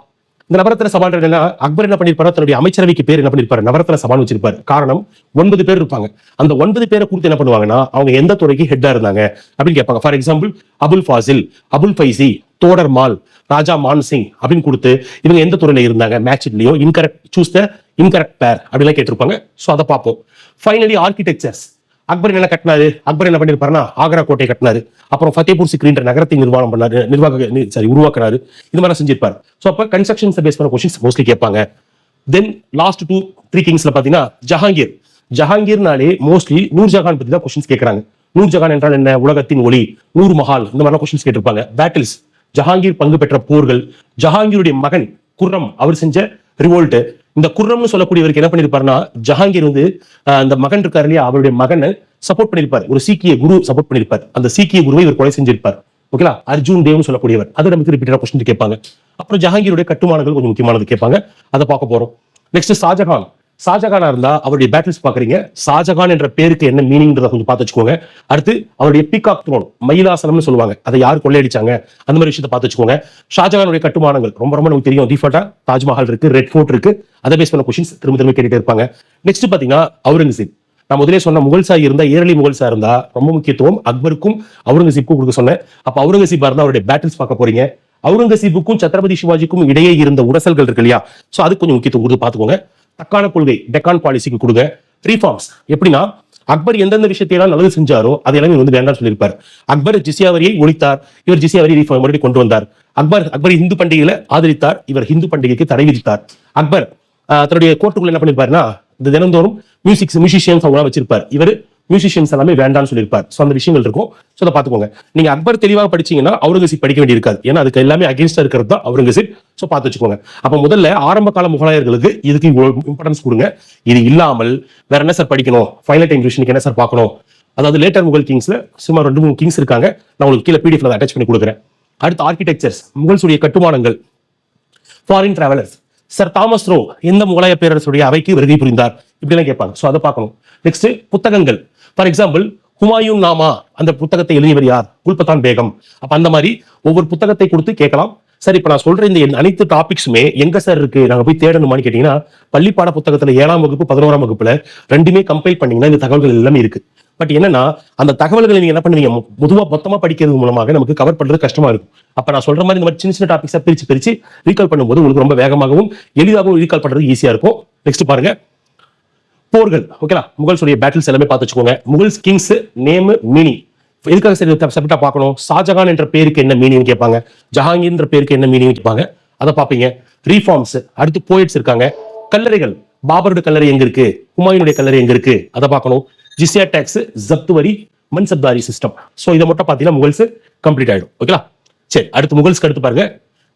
இந்த நவரத்ன சபான்றது என்ன, அக்பர் என்ன பண்ணிருப்பாரு, தன்னுடைய அமைச்சரவைக்கு பேர் என்ன பண்ணிருப்பாரு, நவரத்ன சபான்னு வச்சிருப்பாரு. காரணம் 9 பேர் இருப்பாங்க. அந்த 9 பேரை கொடுத்து என்ன பண்ணுவாங்கன்னா அவங்க எந்த துறைக்கு ஹெட்டா இருந்தாங்க அப்படின்னு கேட்பாங்க. ஃபார் எக்ஸாம்பிள் அபுல் ஃபாசில், அபுல் ஃபைசி, தோடர் மால், ராஜா மான்சிங் அப்படின்னு கொடுத்து இவங்க எந்த துறையில இருந்தாங்க, மேட்ச்லயோ incorrect choose the incorrect pair அப்படிலாம் கேட்டிருப்பாங்க. ஸோ அதை பார்ப்போம். ஃபைனலி ஆர்கிடெக்சர்ஸ், அக்பர் என்ன கட்டினாரு, அக்பர் என்ன பண்ணிருப்பாருன்னா ஆக்ரா கோட்டை கட்டினாரு. அப்புறம் ஃபத்தேபூர் சிக்ரி என்ற நகரத்தை நிர்வாகம் பண்ணாரு, உருவாக்குறாரு. இந்த மாதிரி செஞ்சிருப்பாரு. ஸோ அப்ப கன்ஸ்ட்ரக்ஷன்ஸ் பேஸ் பண்ண கொஸ்டின்ஸ் மோஸ்ட்லி கேட்பாங்க. தென் லாஸ்ட் 2-3 கிங்ஸ்ல பாத்தீங்கன்னா ஜஹாங்கீர். ஜஹாங்கீர்னாலே மோஸ்ட்லி நூர்ஜஹான் பத்தி தான் கொஸ்டின்ஸ் கேட்கறாங்க. நூர்ஜஹான் என்றால் என்ன, உலகத்தின் ஒளி, நூர் மஹால், இந்த மாதிரி கொஸ்டின்ஸ் கேட்டிருப்பாங்க. பேட்டில்ஸ், ஜஹாங்கீர் பங்கு பெற்ற போர்கள், ஜஹாங்கீருடைய மகன் குர்ரம் அவர் செஞ்ச ரிவோல்ட். இந்த குர்ரம்னு சொல்லக்கூடியவருக்கு என்ன பண்ணிருப்பாருன்னா ஜஹாங்கீர் வந்து அந்த மகன் இருக்காரு இல்லையா, அவருடைய மகனை சப்போர்ட் பண்ணிருப்பார். ஒரு சீக்கிய குரு சப்போர்ட் பண்ணிருப்பார். அந்த சீக்கிய குருவை இவர் கொலை செஞ்சிருப்பார். ஓகேங்களா, அர்ஜுன் தேவ்னு சொல்லக்கூடியவர். அது நமக்கு ரிப்பீட்டடா கொஸ்டின் கேட்பாங்க. அப்புறம் ஜஹாங்கீருடைய கட்டுமானங்கள் கொஞ்சம் முக்கியமானது கேட்பாங்க. அதை பார்க்க போறோம். நெக்ஸ்ட் ஷாஜகான். ஷாஜகானா இருந்தா அவருடைய பேட்டில்ஸ் பாக்குறீங்க. ஷாஜகான் என்ற பேருக்கு என்ன மீனிங்ன்றத கொஞ்சம் பார்த்து வச்சுக்கோங்க. அடுத்து அவருடைய பீகாக் த்ரோன், மயிலாசனம்னு சொல்லுவாங்க, அதை யார் கொள்ளையடிச்சாங்க அந்த மாதிரி விஷயத்தை பார்த்து வச்சுக்கோங்க. ஷாஜகானுடைய கட்டுமானங்கள் ரொம்ப ரொம்ப நமக்கு தெரியும். டிஃபால்ட்டா தாஜ்மஹால் இருக்கு, ரெட் ஃபோர்ட் இருக்கு. அதை பேஸ் பண்ண கொஸ்டின்ஸ் திரும்ப திரும்ப கேட்டுட்டே இருப்பாங்க. நெக்ஸ்ட் பாத்தீங்கன்னா அவுரங்கசீப். நான் முதலே சொன்ன முகல்சா இருந்தா, ஏரளி முகல்சா இருந்தா ரொம்ப முக்கியத்துவம் அக்பருக்கும் அவுரங்கசீப்புக்கும் கொடுக்க சொன்னேன். அப்ப அவுரங்கசீப்பா இருந்தா அவருடைய பேட்டில்ஸ் பார்க்க போறீங்க. அவுரங்கசீப்புக்கும் சத்ரபதி சிவாஜிக்கும் இடையே இருந்த உரசல்கள் இருக்கு இல்லையா, சோ அதுக்கு கொஞ்சம் முக்கியத்துவம் கொடுத்து பாத்துக்கோங்க. தக்கான கொள்கை, டெக்கான் பாலிசிக்கு கொடுங்க. ரீஃபார்ம்ஸ் எப்படின்னா அக்பர் எந்தெந்த விஷயத்தையெல்லாம் நல்லது செஞ்சாரோ அது எல்லாமே வந்து வேண்டாம் சொல்லியிருப்பார். அக்பர் ஜிஸ்யா வரியை ஒழித்தார், இவர் ஜிஸ்யா வரி ரீஃபார்ம் மறுபடியும் கொண்டு வந்தார். அக்பர் இந்து பண்டிகைகளை ஆதரித்தார், இவர் ஹிந்து பண்டிகைக்கு தடை விதித்தார். அக்பர் தன்னுடைய கோர்ட்டுக்குள்ள என்ன பண்ணிருப்பாருன்னா இந்த தினந்தோறும் மியூசிஷியன்ஸ் அவங்க வச்சிருப்பார். இவர் மியூசிஷியன்ஸ் எல்லாமே வேண்டாம்னு சொல்லியிருப்பார். சோ அந்த விஷயங்கள் இருக்கும். சோ அதை பாத்துக்கோங்க. நீங்க அக்பர் தெளிவாக படிச்சீங்கன்னா அவுரங்கசீப் படிக்க வேண்டி இருக்காது. ஏன்னா அதுக்கு எல்லாமே அகேன்ஸ்டா இருக்கிறது தான் அவுரங்கசீப். சோ பார்த்து வச்சுக்கோங்க. அப்ப முதல்ல ஆரம்ப கால முகலாயர்களுக்கு இதுக்கு இம்பார்ட்டன்ஸ் கொடுங்க. இது இல்லாமல் வேற என்ன சார் படிக்கணும், ஃபைனல் டைம் ரிவிஷனுக்கு என்ன சார் பார்க்கணும், அதாவது லேட்டர் முகல் கிங்ஸ்ல சுமார் 2-3 கிங்ஸ் இருக்காங்க. நான் உங்களுக்கு கீழே பிடிஎஃப்ல அட்டாச் பண்ணி கொடுக்குறேன். அடுத்து ஆர்கிடெக்சர்ஸ், முகல்ஸுடைய கட்டுமானங்கள். Foreign travellers, sir Thomas row எந்த முகலாய பேரரசுடைய அவைக்கு வருகை புரிந்தார், இப்படிலாம் கேட்பாங்க. சோ அதை பார்க்கணும். நெக்ஸ்ட் புத்தகங்கள். ஃபார் எக்ஸாம்பிள் ஹுமாயூன் நாமா, அந்த புத்தகத்தை எழுதியவர் யார், குல்பத்தான் பேகம். அப்ப அந்த மாதிரி ஒவ்வொரு புத்தகத்தை கொடுத்து கேட்கலாம். சரி, இப்ப நான் சொல்ற இந்த அனைத்து டாபிக்ஸுமே எங்க சார் இருக்கு, நாங்க போய் தேடணுமான்னு கேட்டீங்கன்னா பள்ளிப்பாட புத்தகத்துல 7ஆம் வகுப்பு 11ஆம் வகுப்புல ரெண்டுமே கம்பைல் பண்ணீங்கன்னா இந்த தகவல்கள் எல்லாமே இருக்கு. பட் என்னன்னா அந்த தகவல்களை நீங்க என்ன பண்ணுவீங்க, பொதுவா மொத்தமா படிக்கிறது மூலமாக நமக்கு கவர் பண்றது கஷ்டமா இருக்கும். அப்ப நான் சொல்ற மாதிரி இந்த மாதிரி சின்ன சின்ன டாபிக்ஸா பிரிச்சு ரீகால் பண்ணும்போது உங்களுக்கு ரொம்ப வேகமாகவும் எளிதாகவும் ரீகால் பண்றது ஈஸியா இருக்கும். நெக்ஸ்ட் பாருங்க, போர்கள். ஓகேலா, முகல்ஸுடைய பேட்டில்ஸ் எல்லாமே பார்த்து வச்சுக்கோங்க. Mughals Kings name, meaning. எதுக்காக சரி செப்பரேட்டா பார்க்கணும். ஷாஜகான் என்ற பேருக்கு என்ன மீனிங் கேட்பாங்க, ஜஹாங்கீர் என்ற பேருக்கு என்ன மீனிங் கேட்பாங்க, அதை பார்ப்பீங்க. ரீஃபார்ம்ஸ், அடுத்து போயட்ஸ் இருக்காங்க. கல்லறைகள், பாபருடைய கல்லறை எங்க இருக்கு, ஹுமாயூனுடைய கல்லறை எங்க இருக்கு, அதை பார்க்கணும். ஜிஸ்யா டாக்ஸ், ஜப்து வரி, மன்சப்தாரி சிஸ்டம். சோ இதை மட்டும் பார்த்தீங்கன்னா முகல்ஸ் கம்ப்ளீட் ஆயிடும். ஓகேலா, சரி. அடுத்து முகல்ஸ்க்கு அடுத்து பாருங்க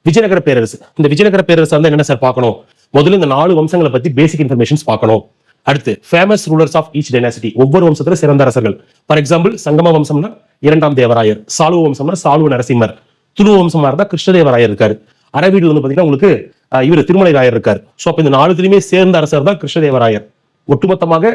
விஜயநகர பேரரசு. இந்த விஜயநகர பேரரசு வந்து என்ன சார் பார்க்கணும், முதல்ல இந்த 4 வம்சங்களை பத்தி பேசிக் இன்ஃபர்மேஷன்ஸ் பார்க்கணும். அடுத்து famous rulers of each dynasty, ஒவ்வொரு வம்சத்துல சிறந்த அரசர்கள். ஃபார் எக்ஸாம்பிள் சங்கம வம்சம்னா 2ஆம் தேவராயர், சாலுவ வம்சம்னா சாலுவ நரசிம்மர், துளுவ வம்சமா இருந்தா கிருஷ்ணதேவராயர் இருக்காரு. அரவீடுல வந்து பாத்தீங்கன்னா உங்களுக்கு இவர் திருமலை ராயர் இருக்காரு. சோ அப்ப இந்த 4 சேர்ந்த அரசர் தான் கிருஷ்ணதேவராயர். ஒட்டுமொத்தமாக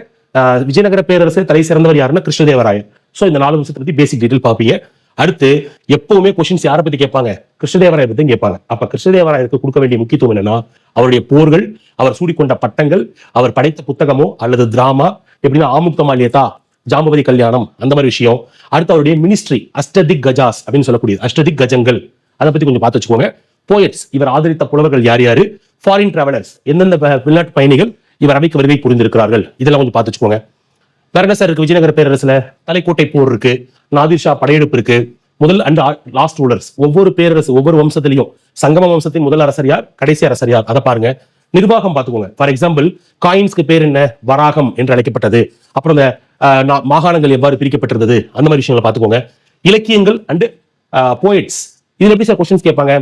விஜயநகர பேரரசு தலை சிறந்தவர் யாருன்னா கிருஷ்ணதேவராயர். சோ இந்த 4 வம்சத்தை பத்தி பேசிக் டீடைல் பாப்பீங்க. அடுத்து எப்பவுமே கொஸ்டின்ஸ் யாரை பத்தி கேட்பாங்க? கிருஷ்ணதேவராயர் பத்தி கேட்பாங்க. அப்ப கிருஷ்ணதேவராயருக்கு கொடுக்க வேண்டிய முக்கியத்துவம் என்னன்னா, அவருடைய போர்கள், அவர் சூடிக்கொண்ட பட்டங்கள், அவர் படைத்த புத்தகமோ அல்லது டிராமா, எப்படின்னா ஆமுக்தமால்யதா, ஜாம்பவதி கல்யாணம், அந்த மாதிரி விஷயம். அடுத்து அவருடைய மினிஸ்ட்ரி, அஷ்டதிக் கஜாஸ் அப்படின்னு சொல்லக்கூடியது, அஷ்டதிக் கஜங்கள், அதை பத்தி கொஞ்சம் பார்த்து வச்சுக்கோங்க. போயட்ஸ், இவர் ஆதரித்த புலவர்கள் யார் யாரு, ஃபாரின் டிராவலர்ஸ், எந்தெந்த வெளிநாட்டு பயணிகள் இவர் அவைக்கு வருகை புரிந்திருக்கிறார்கள், இதெல்லாம் கொஞ்சம் பார்த்து வச்சுக்கோங்க. வேற என்ன சார் இருக்கு? விஜயநகர பேரரசுல தலைக்கோட்டை போர் இருக்கு, நாதிர் ஷா படையெடுப்பு இருக்கு, முதல் அண்ட் லாஸ்ட் ரூலர்ஸ், ஒவ்வொரு பேரரசு ஒவ்வொரு வம்சத்திலையும் சங்கம வம்சத்தின் முதல் அரசர் யார், கடைசி அரசர் யார், அதை பாருங்க. நிர்வாகம் பார்த்துக்கோங்க. ஃபார் எக்ஸாம்பிள் காயின்ஸ்க்கு பேர் என்ன, வராகம் என்று அழைக்கப்பட்டது. அப்புறம் இந்த மாகாணங்கள் எவ்வாறு பிரிக்கப்பட்டிருந்தது, அந்த மாதிரி விஷயங்களை பார்த்துக்கோங்க. இலக்கியங்கள் அண்ட் போயட்ஸ், இதுல எப்படி சார் கொஸ்டின்ஸ் கேட்பாங்க?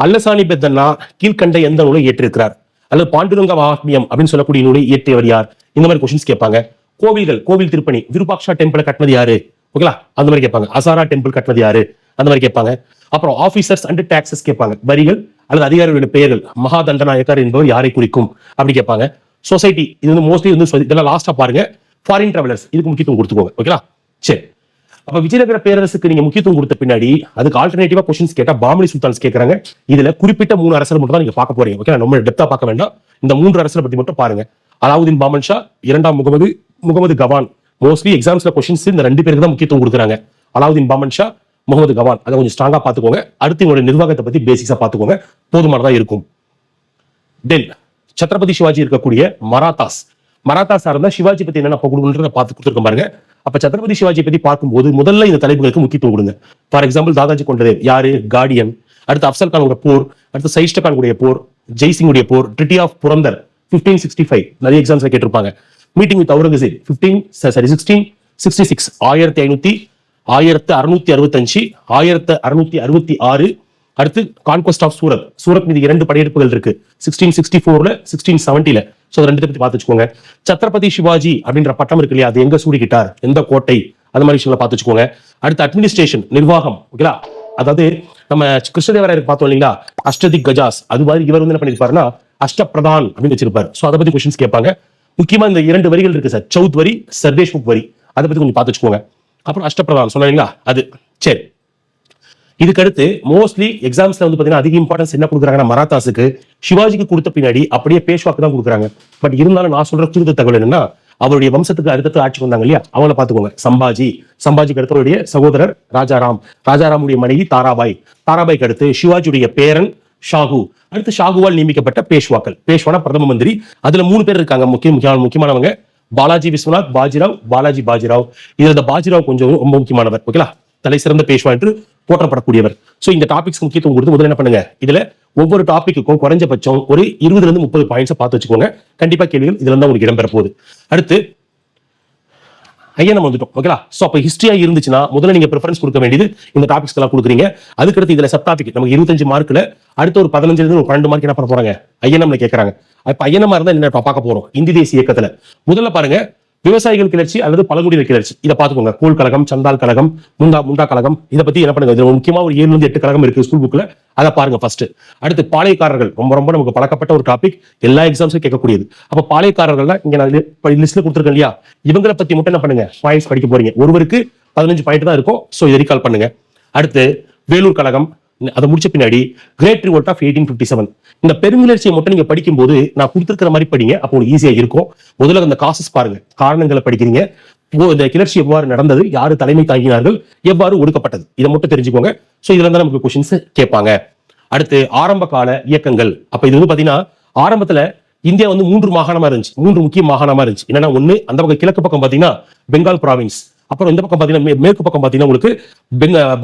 அல்லசானி பெத்தன்னா கீழ்கண்ட எந்த நூலை ஏற்றிருக்கிறார், அல்லது பாண்டுரங்க மகாத்மியம் அப்படின்னு சொல்லக்கூடிய நூலை இயற்றியவர் யார், இந்த மாதிரி கொஸ்டின்ஸ் கேட்பாங்க. கோவில்கள், கோவில் திருப்பணி, விருபாக்ஷா டெம்பிளை கட்டினது யாரு, ஓகேலா, அந்த மாதிரி கேட்பாங்க. அசாரா டெம்பிள் கட்டினது யாரு, அந்த மாதிரி கேட்பாங்க. அப்புறம் ஆபீசர்ஸ் அண்ட் டாக்ஸஸ் கேட்பாங்க. வரிகள் அல்லது அதிகாரிகளுடைய பெயர்கள், மகா தண்டநாயக்கர் என்பவர் யாரை குறிக்கும் அப்படி கேட்பாங்க. சொசைட்டி, இது வந்து மோஸ்ட்லி வந்து இதெல்லாம் லாஸ்டா பாருங்க. ஃபாரின் டிராவலர்ஸ், இதுக்கு முக்கியத்துவம் கொடுத்துக்கோங்க, ஓகேலா. சரி, அப்ப விஜயநகர பேரரசுக்கு நீங்க முக்கியத்துவம் கொடுத்த பின்னாடி அதுக்கு ஆல்டர்னேட்டிவா கொஸ்டின்ஸ் கேட்டா பாமணி சுல்தான்ஸ் கேட்கறாங்க. இதுல குறிப்பிட்ட 3 அரசர் மட்டும் தான் நீங்க பார்க்க போறீங்க, ஓகே. நம்ம டெப்தா பார்க்க வேண்டாம், இந்த 3 அரசரை பத்தி மட்டும் பாருங்க. அலாவுதீன் பாமன் ஷா, 2ஆம் முகமது கவான். மோஸ்ட்லி எக்ஸாம்ஸ்ல கொஸ்டின்ஸ் இந்த 2 பேருக்கு தான் முக்கியத்துவம் கொடுக்குறாங்க. அலாவுதீன் பாமன் ஷா, முகமது கவான், அதை கொஞ்சம் ஸ்ட்ராங்கா பாத்துக்கோங்க. அடுத்து உங்களுடைய நிர்வாகத்தை பத்தி பேசிக்ஸா பாத்துக்கோங்க, போதுமானதா இருக்கும். தென் சத்ரபதி சிவாஜி இருக்கக்கூடிய மராத்தாஸ் இருந்தா சிவாஜி பத்தி என்னென்ன கொடுக்கணும்ன்றத பார்த்து கொடுத்துருக்க பாருங்க. அப்ப சத்ரபதி சிவாஜி பத்தி பார்க்கும்போது முதல்ல இந்த தலைப்புகளுக்கு முக்கியத்துவம் கொடுங்க. ஃபார் எக்ஸாம்பிள் தாதாஜி கொண்டதேவ் யாரு, கார்டியன். அடுத்து அப்சல் கானுடைய போர், அடுத்து சைஷ்ட கானுடைய போர், ஜெய்சிங்குடைய போர், ட்ரிட்டி ஆஃப் புரந்தர் 1565 நிறைய எக்ஸாம்ஸ்ல கேட்டிருப்பாங்க. Meeting with Aurangzeb 1666, 1665, 1665, 1666. அடுத்து கான்குவஸ்ட் ஆஃப் சூரத் மீது 2 படையெடுப்புகள் இருக்கு, 1664ல 1670ல. சோ 2 பத்தி பார்த்து வச்சுக்கோங்க. சத்ரபதி சிவாஜி அப்படின்ற பட்டம் இருக்கு இல்லையா, அது எங்க சூடிக்கிட்டார், எந்த கோட்டை, அந்த மாதிரி விஷயங்களை பார்த்து வச்சுக்கோங்க. அடுத்து அட்மினிஸ்ட்ரேஷன், நிர்வாகம், ஓகேலா. அதாவது நம்ம கிருஷ்ணதேவராயர் பார்த்தோம் இல்லைங்களா, அஷ்டதிக் கஜாஸ், அது மாதிரி இவர் வந்து என்ன பண்ணிருப்பாருன்னா அஷ்டபிரதான் அப்படின்னு வச்சிருப்பாரு. சோ அதை பத்தி கொஸ்டின்ஸ் கேட்பாங்க. முக்கியமா இந்த 2 வரிகள் இருக்கு சார், சௌத் வரி, சர்தேஷ்முக் வரி, அதை பத்தி கொஞ்சம் பார்த்து வச்சுக்கோங்க. அப்புறம் அஷ்டபிரதான் சொன்னீங்களா, அது சரி. இதுக்கு அடுத்து மோஸ்ட்லி எக்ஸாம்ஸ்ல வந்து பாத்தீங்கன்னா அதிக இம்பார்ட்டன்ஸ் என்ன கொடுக்குறாங்கன்னா மராத்தாஸுக்கு சிவாஜிக்கு கொடுத்த பின்னாடி அப்படியே பேஷ்வாக்கு தான் கொடுக்குறாங்க. பட் இருந்தாலும் நான் சொல்ற கூடுதல் தகவல் என்னன்னா, அவருடைய வம்சத்துக்கு அடுத்தது ஆட்சிக்கு வந்தாங்க இல்லையா, அவங்கள பாத்துக்கோங்க. சம்பாஜிக்கு அடுத்தவருடைய சகோதரர் ராஜாராமுடைய மனைவி தாராபாய்க்கு அடுத்து சிவாஜியுடைய பேரன் ஷாகு, அடுத்து ஷாகுவால் நியமிக்கப்பட்ட பேஷ்வானா பிரதம மந்திரி. அதுல 3 பேர் இருக்காங்க முக்கியமானவங்க. பாலாஜி விஸ்வநாத், பாஜிராவ். இதுல இந்த பாஜிராவ் கொஞ்சம் ரொம்ப முக்கியமானவர், ஓகேலா, தலை சிறந்த பேஷ்வா என்று போற்றப்படக்கூடியவர். சோ இந்த டாபிக்ஸ் முக்கியத்துவம் கொடுத்து முதல்ல என்ன பண்ணுங்க, இதுல ஒவ்வொரு டாபிக்கும் குறைஞ்சபட்சம் ஒரு 20 to 30 பாயிண்ட்ஸ் பார்த்து வச்சுக்கோங்க. கண்டிப்பா கேள்விகள் இதுல இருந்தா உங்களுக்கு இடம்பெற போகுது. அடுத்து ஐயனம் வந்துட்டோம், ஓகேலா. சோ அப்ப ஹிஸ்டரியா இருந்துச்சுன்னா முதல்ல நீங்க ப்ரிஃபரன்ஸ் கொடுக்க வேண்டியது இந்த டாபிக்ஸ் எல்லாம் கொடுக்குறீங்க. அதுக்கடுத்து இதுல சப் டாபிக் நமக்கு 25 மார்க்ல அடுத்த ஒரு 15 to 12 மார்க் என்ன பண்ண போறாங்க, ஐயனம்ல கேட்கறாங்க. அப்ப ஐயனமா இருந்தா என்ன பார்க்க போறோம், இந்தி தேசிய இயக்கத்துல முதல்ல பாருங்க விவசாயிகள் கிளர்ச்சி அல்லது பழங்குடியினர் கிளர்ச்சி, இதை பார்த்துக்கோங்க. கோல் கழகம், சந்தால் கழகம், முண்டா கழகம், இதை பத்தி என்ன பண்ணுங்க. இதுல முக்கியமா ஒரு 7 to 8 கழகம் இருக்கு ஸ்கூல் புக்ல, அதை பாருங்க ஃபர்ஸ்ட். அடுத்து பாளையக்காரர்கள், ரொம்ப நமக்கு பழக்கப்பட்ட ஒரு டாபிக், எல்லா எக்ஸாம்ஸும் கேட்கக்கூடியது. அப்ப பாளையக்காரர்கள்லாம் இங்க நான் லிஸ்ட்ல கொடுத்துருக்கேன் இல்லையா, இவங்களை பத்தி மட்டும் என்ன பண்ணுங்க, பாயிண்ட்ஸ் படிக்க போறீங்க. ஒருவருக்கு 15 பாயிண்ட் தான் இருக்கும். சோ இதை ரீகால் பண்ணுங்க. அடுத்து வேலூர் கழகம், அதை முடிச்ச பின்னாடி கிரேட் ரிவோல்ட் ஆஃப் 1857, இந்த பெருங்கிளர்ச்சியை மட்டும் நீங்க படிக்கும் போது நான் கொடுத்திருக்கிற மாதிரி படிங்க, அப்போ உங்களுக்கு ஈஸியா இருக்கும். முதல்ல அந்த காசஸ் பாருங்க, காரணங்களை படிக்கிறீங்க. இந்த கிளர்ச்சி எவ்வாறு நடந்தது, யாரு தலைமை தாங்கினார்கள், எவ்வாறு ஒடுக்கப்பட்டது, இதை மட்டும் தெரிஞ்சுக்கோங்க. சோ இதுல இருந்தா நமக்கு கொஸ்டின்ஸ் கேட்பாங்க. அடுத்து ஆரம்ப கால இயக்கங்கள். அப்ப இது வந்து பாத்தீங்கன்னா ஆரம்பத்துல இந்தியா வந்து 3 மாகாணமா இருந்துச்சு, 3 முக்கிய மாகாணமா இருந்துச்சு. என்னன்னா ஒண்ணு அந்த பக்கம் கிழக்கு பக்கம் பாத்தீங்கன்னா பெங்கால் ப்ராவின்ஸ், அப்புறம் இந்த பக்கம் பாத்தீங்கன்னா மேற்கு பக்கம் பாத்தீங்கன்னா உங்களுக்கு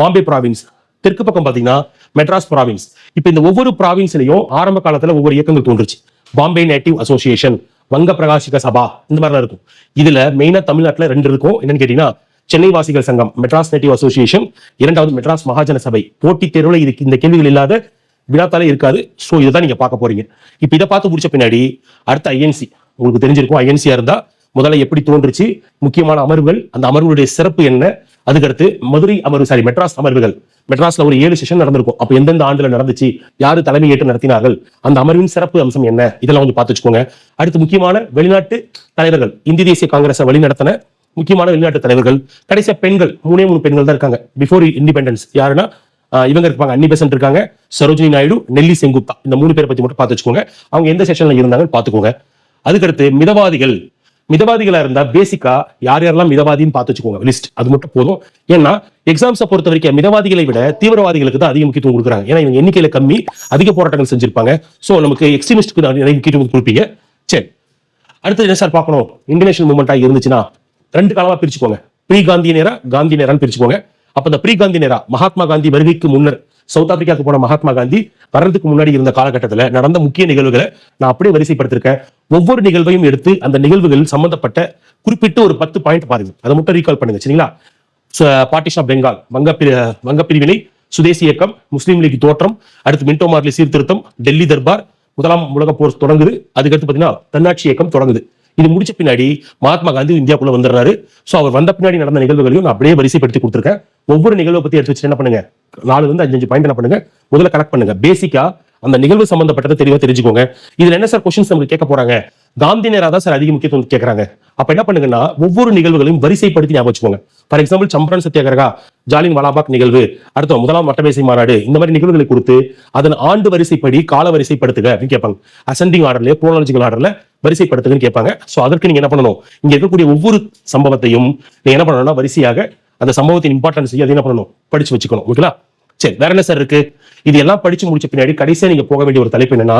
பாம்பே ப்ராவின்ஸ், தெற்கு பக்கம் பாத்தீங்கன்னா மெட்ராஸ் ப்ராவின்ஸ். இப்ப இந்த ஒவ்வொரு ப்ராவின்ஸ்லயும் ஆரம்ப காலத்துல ஒவ்வொரு இயக்கங்கள் தோன்றுச்சு. பாம்பே நேட்டிவ் அசோசியேஷன், வங்க பிரகாசிக சபா, இந்த மாதிரிலாம் இருக்கும். இதுல மெயினா தமிழ்நாட்டுல 2 இருக்கும். என்னன்னு கேட்டீங்கன்னா சென்னை வாசிகள் சங்கம், மெட்ராஸ் நேட்டிவ் அசோசியேஷன், 2வது மெட்ராஸ் மகாஜன சபை. போட்டித் தேர்வுல இதுக்கு இந்த கேள்விகள் இல்லாத வினாத்தாலே இருக்காது. சோ இதான் நீங்க பார்க்க போறீங்க. இப்ப இதை பார்த்து முடிச்ச பின்னாடி அடுத்த ஐஎன்சி உங்களுக்கு தெரிஞ்சிருக்கும். ஐஎன்சியா இருந்தா முதல்ல எப்படி தோன்றுச்சு, முக்கியமான அமர்வுகள், அந்த அமர்வுடைய சிறப்பு என்ன, அதுக்கடுத்து மதுரை அமர்வு மெட்ராஸ் அமர்வுகள், மெட்ராஸ்ல ஒரு 7 செஷன் நடந்திருக்கும். அப்ப எந்தெந்த ஆண்டுல நடந்துச்சு, யாரு தலைமை ஏற்று நடத்தினார்கள், அந்த அமர்வின் சிறப்பு அம்சம் என்ன, இதெல்லாம் கொஞ்சம் பார்த்து வச்சுக்கோங்க. அடுத்து முக்கியமான வெளிநாட்டு தலைவர்கள், இந்திய தேசிய காங்கிரஸை வழிநடத்தின முக்கியமான வெளிநாட்டு தலைவர்கள். கடைசியா பெண்கள், 3 பெண்கள் தான் இருக்காங்க பிஃபோர் இண்டிபெண்டன்ஸ். யாருன்னா இவங்க இருப்பாங்க, அன்னி பெசன்ட் இருக்காங்க, சரோஜினி நாயுடு, நெல்லி செங்குப்தா. இந்த 3 பேரை பத்தி மட்டும் பார்த்து வச்சுக்கோங்க. அவங்க எந்த செஷன்ல இருந்தாங்கன்னு பார்த்துக்கோங்க. அதுக்கடுத்து மிதவாதிகள், மிதவாதிகளா இருந்தா பேசிக்கா யார் யாரெல்லாம் மிதவாதின்னு பார்த்து வச்சுக்கோங்க லிஸ்ட். அது மட்டும் போதும். ஏன்னா எக்ஸாம்ஸை பொறுத்த வரைக்கும் மிதவாதிகளை விட தீவிரவாதிகளுக்கு தான் அதிக முக்கியத்துவம் கொடுக்குறாங்க. ஏன்னா இவங்க எண்ணிக்கையில கம்மி, அதிக போராட்டங்கள் செஞ்சிருப்பாங்க. சோ நமக்கு எக்ஸ்ட்ரீமிஸ்டுக்கு நிறைய முக்கியத்துவம் கொடுப்பீங்க. சரி, அடுத்து என்ன சார் பார்க்கணும்? இன்டர்நேஷனல் மூவ்மெண்டா இருந்துச்சுன்னா 2 காலமா பிரிச்சுக்கோங்க. ப்ரீ காந்தி நேரா, காந்தி நேரான்னு பிரிச்சுக்கோங்க. அப்ப இந்த ப்ரீ காந்தி நேரா, மகாத்மா காந்தி வருகைக்கு முன்னர் சவுத் ஆப்பிரிக்காவுக்கு போன மகாத்மா காந்தி வர்றதுக்கு முன்னாடி இருந்த காலகட்டத்தில் நடந்த முக்கிய நிகழ்வுகளை நான் அப்படியே வரிசைப்படுத்திருக்கேன். ஒவ்வொரு நிகழ்வையும் எடுத்து அந்த நிகழ்வுகள் சம்பந்தப்பட்ட குறிப்பிட்டு ஒரு 10 பாயிண்ட் பாருங்க. அதை மட்டும் ரீகால் பண்ணுங்க, சரிங்களா? பார்ட்டிஷன் ஆஃப் பெங்கால், வங்க பிரிவினை, சுதேசி இயக்கம், முஸ்லீம் லீக் தோற்றம், அடுத்து மின்டோ மார்லி சீர்திருத்தம், டெல்லி தர்பார், முதலாம் உலக போர் தொடங்குது. அதுக்கடுத்து பாத்தீங்கன்னா தன்னாட்சி இயக்கம் தொடங்குது. இது முடிச்ச பின்னாடி மகாத்மா காந்தி இந்தியாவுக்குள்ள வந்துடுறாரு. சோ அவர் வந்த பின்னாடி நடந்த நிகழ்வுகளையும் நான் அப்படியே வரிசைப்படுத்தி கொடுத்துருக்கேன். ஒவ்வொரு நிகழ்வை பத்தி எடுத்து வச்சு என்ன பண்ணுங்க, 4 to 5 பாயிண்ட் என்ன பண்ணுங்க, முதல்ல கனெக்ட் பண்ணுங்க. பேசிக்கா அந்த நிகழ்வு சம்பந்தப்பட்டதை தெளிவா தெரிஞ்சுக்கோங்க. இதுல என்ன சார் கொஸ்டின்ஸ் நமக்கு கேட்க போறாங்க? காந்தி நேரா தான் சார் அதிக முக்கியத்துவம் கேட்கறாங்க. அப்ப என்ன பண்ணுங்கன்னா ஒவ்வொரு நிகழ்வுகளையும் வரிசைப்படுத்தி ஞாபகம் வச்சுக்கோங்க. ஃபார் எக்ஸாம்பிள் சம்பரன் சத்தியாகிரகா, ஜாலியன் வாலாபாக் நிகழ்வு, அடுத்த முதலாம் மட்டமேசை மாநாடு, இந்த மாதிரி நிகழ்வுகளை கொடுத்து அதன் ஆண்டு வரிசைப்படி கால வரிசைப்படுத்துக அப்படின்னு கேட்பாங்க. அசெண்டிங் ஆர்டர்ல, குரோனாலஜிக்கல் ஆர்டர்ல வரிசைப்படுத்துங்கன்னு கேட்பாங்க. சோ அதற்கு நீங்க என்ன பண்ணணும், இங்க இருக்கக்கூடிய ஒவ்வொரு சம்பவத்தையும் நீங்க என்ன பண்ணணும்னா வரிசையாக அந்த சம்பவத்தின் இம்பார்ட்டன்ஸ் அதை என்ன பண்ணணும், படிச்சு வச்சுக்கணும். ஓகேங்களா? சரி, வேற என்ன சார் இருக்கு? இது எல்லாம் படிச்சு முடிச்ச பின்னாடி கடைசியா நீங்க போக வேண்டிய ஒரு தலைப்பு என்னன்னா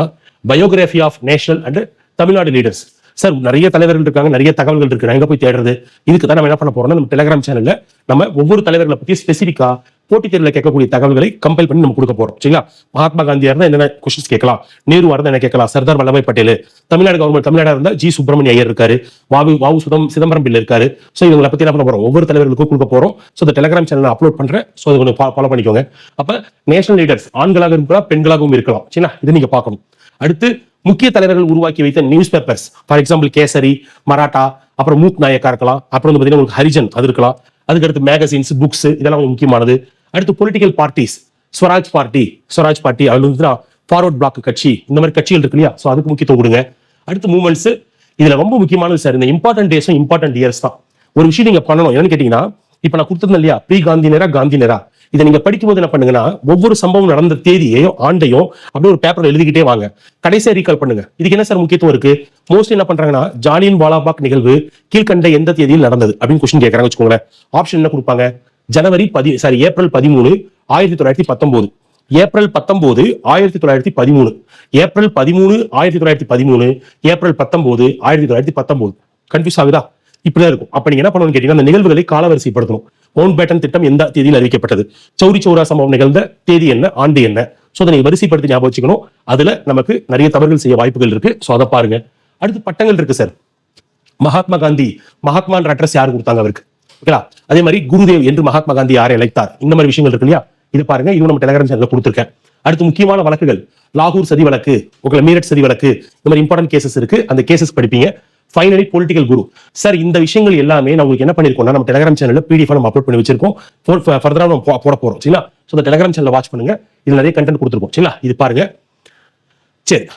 biography of national and Tamil Nadu leaders. Sir நிறைய தலைவர்கள் இருக்காங்க, நிறைய தகவல்கள் இருக்கு, நான் எங்க போய் தேடுறது? இதுக்கு தான் நம்ம என்ன பண்ண போறோம்னா நம்ம டெலிகிராம் சேனல்ல நம்ம ஒவ்வொரு தலைவர்களை பத்தி ஸ்பெசிபிக்கா போட்டித் தேர்வில் கேட்கக்கூடிய தகவல்களை கம்பைல் பண்ணி நம்ம கொடுக்க போறோம். சரிங்களா? மகாத்மா காந்தியா இருந்தா என்னென்ன கொஸ்டின்ஸ் கேட்கலாம், நேருவா இருந்தா என்ன கேட்கலாம், சர்தார் வல்லபாய் பட்டேல், தமிழ்நாடு கவர்மெண்ட் தமிழ்நாடு இருந்தா ஜி சுப்பிரமணிய ஐயர் இருக்காரு, வாவு சிதம்பரம் பிள்ளை இருக்காரு. சோ இவங்களை பத்தி என்ன பண்ண போறோம், ஒவ்வொரு தலைவர்களுக்கும் கொடுக்க போறோம். சோ இந்த டெலிகிராம் சேனல் அப்லோட் பண்றேன். சோ அதை கொஞ்சம் ஃபாலோ பண்ணிக்கோங்க. அப்ப நேஷனல் லீடர்ஸ் ஆண்களாக இருக்கலாம், பெண்களாகவும் இருக்கலாம். சரிங்களா? இது நீங்க பார்க்கணும். அடுத்து முக்கிய தலைவர்கள் உருவாக்கி வைத்த news papers, for example kesari, Maratha, அப்புறம் மூக் நாயக்கா இருக்கலாம், அப்புறம் வந்து பாத்தீங்கன்னா உங்களுக்கு ஹரிஜன் அது இருக்கலாம். அதுக்கடுத்து மேகசின்ஸ், புக்ஸ், இதெல்லாம் முக்கியமானது. அடுத்து பொலிட்டிக்கல் பார்ட்டிஸ், ஸ்வராஜ் பார்ட்டி அது வந்து ஃபார்வர்ட் பிளாக் கட்சி, இந்த மாதிரி கட்சிகள் இருக்கு இல்லையா? சோ அதுக்கு முக்கியத்துவம் கொடுங்க. அடுத்து மூவ்மெண்ட்ஸ், இதுல ரொம்ப முக்கியமானது சார் இந்த இம்பார்ட்டன்ட் டேஸும் இம்பார்ட்டன்ட் இயர்ஸ் தான். ஒரு விஷயம் நீங்க பண்ணணும், என்னன்னு கேட்டீங்கன்னா இப்ப நான் கொடுத்திருந்தேன் இல்லையா, ப்ரீ காந்தி நேரா, இதை நீங்க படிக்கும்போது என்ன பண்ணுங்கன்னா ஒவ்வொரு சம்பவம் நடந்த தேதியையும் ஆண்டையும் அப்படியே ஒரு பேப்பர்ல எழுதிக்கிட்டே வாங்க. கடைசியா ரீகால் பண்ணுங்க. இதுக்கு என்ன சார் முக்கியத்துவம் இருக்கு? மோஸ்ட்லி என்ன பண்றாங்கன்னா ஜாலியன் வாலாபாக் நிகழ்வு கீழ்கண்ட எந்த தேதியில் நடந்தது அப்படின்னு கொஸ்டின் கேட்கறாங்க வச்சுக்கோங்களேன். ஆப்ஷன் என்ன கொடுப்பாங்க? April 13, 1919, April 19, 1913, April 13, 1913, April 19, 1919. Confuse ஆகுதா? இப்படிதான் இருக்கும். அப்ப நீங்க என்ன பண்ணணும்னு கேட்டீங்கன்னா அந்த நிகழ்வுகளை காலவரிசைப்படுத்தணும். மவுண்ட் பேட்டன் திட்டம் எந்த தேதியில் அறிவிக்கப்பட்டது, சௌரி சௌரா சம்பவம் நிகழ்ந்த தேதி என்ன, ஆண்டு என்ன, சோ அதை வரிசைப்படுத்தி ஞாபகம் வச்சுக்கணும். அதுல நமக்கு நிறைய தவறுகள் செய்ய வாய்ப்புகள் இருக்கு. சோ அதை பாருங்க. அடுத்து பட்டங்கள் இருக்கு சார். மகாத்மா காந்தி, மகாத்மான்ற அட்ரஸ் யாரு கொடுத்தாங்க அவருக்கு? ஓகேங்களா? அதே மாதிரி குருதேவ் என்று மகாத்மா காந்தி யாரை அழைத்தார், இந்த மாதிரி விஷயங்கள் இருக்கு இல்லையா? இது பாருங்க, இது நம்ம டெலிகிராம் சேனல்ல கொடுத்துருக்கேன். அடுத்து முக்கியமான வழக்குகள், லாகூர் சதி வழக்கு, மீரட் சதி வழக்கு, இந்த மாதிரி இம்பார்ட்டன்ட் கேசஸ் இருக்கு. அந்த கேசஸ் படிப்பீங்க. ஃபைனலி பொலிட்டிக்கல் குரு. சார் இந்த விஷயங்கள் எல்லாமே நான் உங்களுக்கு என்ன பண்ணிருக்கோம்னா நம்ம டெலிகிராம் சேனல்ல பிடிஎஃப் நம்ம அப்லோட் பண்ணி வச்சிருக்கோம். ஃபர்தரா நம்ம போட போறோம். சரிங்களா? சோ இந்த டெலிகிராம் சேனல்ல வாட்ச் பண்ணுங்க. இதுல நிறைய கண்டென்ட் கொடுத்துருக்கோம். சரிங்களா? இது பாருங்க. சரி,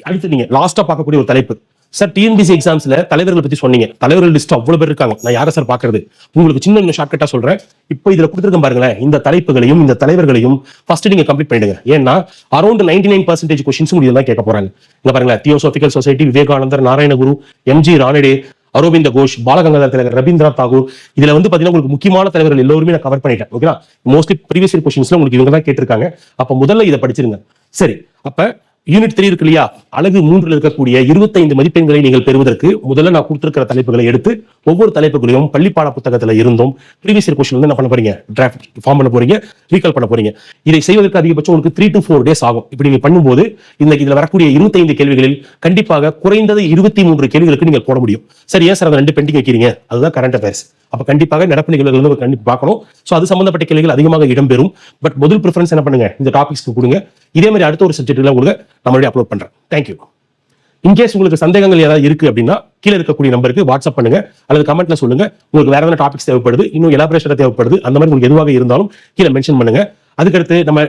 அடுத்து நீங்க லாஸ்டா பார்க்கக்கூடிய ஒரு தலைப்பு சார், டிஎன்பிசி எக்ஸாம்ஸ்ல தலைவர்களை பத்தி சொன்னீங்க. தலைவர்கள் லிஸ்ட் அவ்வளவு பேர் இருக்காங்க. நான் யாரை சார் பாக்குறது? உங்களுக்கு சின்ன ஷார்ட்கட்டா சொல்றேன். இப்போ இதுல கொடுத்துருக்கேன் பாருங்களேன். இந்த தலைப்புகளையும் இந்த தலைவர்களையும் ஃபர்ஸ்ட் நீங்க கம்ப்ளீட் பண்ணிடுங்க. ஏன்னா அரௌண்ட் 99% கொஸ்டின்ஸ் இதெல்லாம் கேட்க போறாங்க. இங்க பாருங்களேன், தியோசோபிக்கல் சொசைட்டி, விவேகானந்தர், நாராயணகுரு, எம்ஜி ரானடே, அரவிந்த கோஷ், பாலகங்காதர் திலகர், ரவீந்திரநாத் தாகூர், இதுல வந்து பாத்தீங்கன்னா உங்களுக்கு முக்கியமான தலைவர்கள் எல்லோருமே நான் கவர் பண்ணிட்டேன். ஓகேங்களா? மோஸ்ட்லி ப்ரீவியஸ் இயர் கொஸ்டின்ஸ்ல உங்களுக்கு இவங்க தான் கேட்டிருக்காங்க. அப்ப முதல்ல இதை படிச்சிருங்க. சரி, அப்ப யூனிட் 3 இருக்கு இல்லையா, அழகு 3 இருக்கக்கூடிய 25 மதிப்பெண்களை நீங்கள் பெறுவதற்கு முதல்ல நான் கொடுத்திருக்கிற தலைப்புகளை எடுத்து ஒவ்வொரு தலைப்புகளையும் பள்ளிப்பாட புத்தகத்துல இருந்தும் ப்ரீவியஸ் இயர் கொஸ்டின் வந்து என்ன பண்ண போறீங்க, டிராஃப்ட் ஃபார்ம் பண்ண போறீங்க, ரீகால் பண்ண போறீங்க. இதை செய்வதற்கு அதிகபட்சம் உங்களுக்கு 3 to 4 days ஆகும். இப்படி நீங்க பண்ணும்போது இதுல வரக்கூடிய 25 கேள்விகளில் கண்டிப்பாக குறைந்தது 23 கேள்விகளுக்கு நீங்கள் போட முடியும். சரி, ஏன் சார் அந்த 2 பெண்டிங் வைக்கிறீங்க? அதுதான் கரண்ட் அஃபேர்ஸ். அப்ப கண்டிப்பாக நடப்பு நிகழ்வுகள் வந்து கண்டிப்பா பார்க்கணும். சோ அது சம்பந்தப்பட்ட கேள்விகள் அதிகமாக இடம்பெறும். பட் முதல் ப்ரிஃபரன்ஸ் என்ன பண்ணுங்க, இந்த டாபிக்ஸ்க்கு கொடுங்க. இதே மாதிரி அடுத்த ஒரு சப்ஜெக்ட்ல உங்களுக்கு நம்மளுடைய அப்லோட் பண்றேன். தேங்க்யூ. இன்கேஸ் உங்களுக்கு சந்தேகங்கள் ஏதாவது இருக்கு அப்படின்னா கீழே இருக்கக்கூடிய நம்பருக்கு வாட்ஸ்அப் பண்ணுங்க அல்லது கமெண்ட்ல சொல்லுங்க. உங்களுக்கு வேற ஏதாவது டாபிக்ஸ் தேவைப்படுது, இன்னும் எலாபரேஷன் தேவைப்படுது, அந்த மாதிரி உங்களுக்கு எதுவாக இருந்தாலும் கீழே மென்ஷன் பண்ணுங்க. அதுக்கடுத்து நம்ம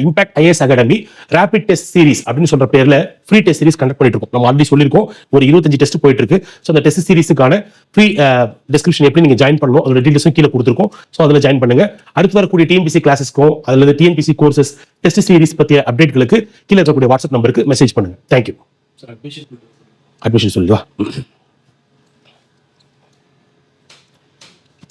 Impact IAS Academy rapid test series அப்படின்னு சொல்ற பேர்ல ஃப்ரீ டெஸ்ட் சீரிஸ் கண்டக்ட் பண்ணிட்டு இருக்கோம். நம்ம ஆல்ரெடி சொல்லியிருக்கோம், ஒரு 25 டெஸ்ட் போயிட்டு இருக்கு. ஸோ அந்த டெஸ்ட் சீரிஸுக்கான ஃப்ரீ டிஸ்கிரிப்ஷன் எப்படி நீங்க ஜாயின் பண்ணணும் அதோட டீடைல்ஸும் கீழே கொடுத்துருக்கோம். ஸோ அதில் ஜாயின் பண்ணுங்க. அடுத்து வரக்கூடிய டிஎன்பிசி கிளாஸஸ்க்கும் அல்லது டிஎன்பிசி கோர்சஸ் டெஸ்ட் சீரிஸ் பற்றிய அப்டேட்களுக்கு கீழே இருக்கக்கூடிய வாட்ஸ்அப் நம்பருக்கு மெசேஜ் பண்ணுங்க. தேங்க்யூ. அட்மிஷன் சொல்லுவா.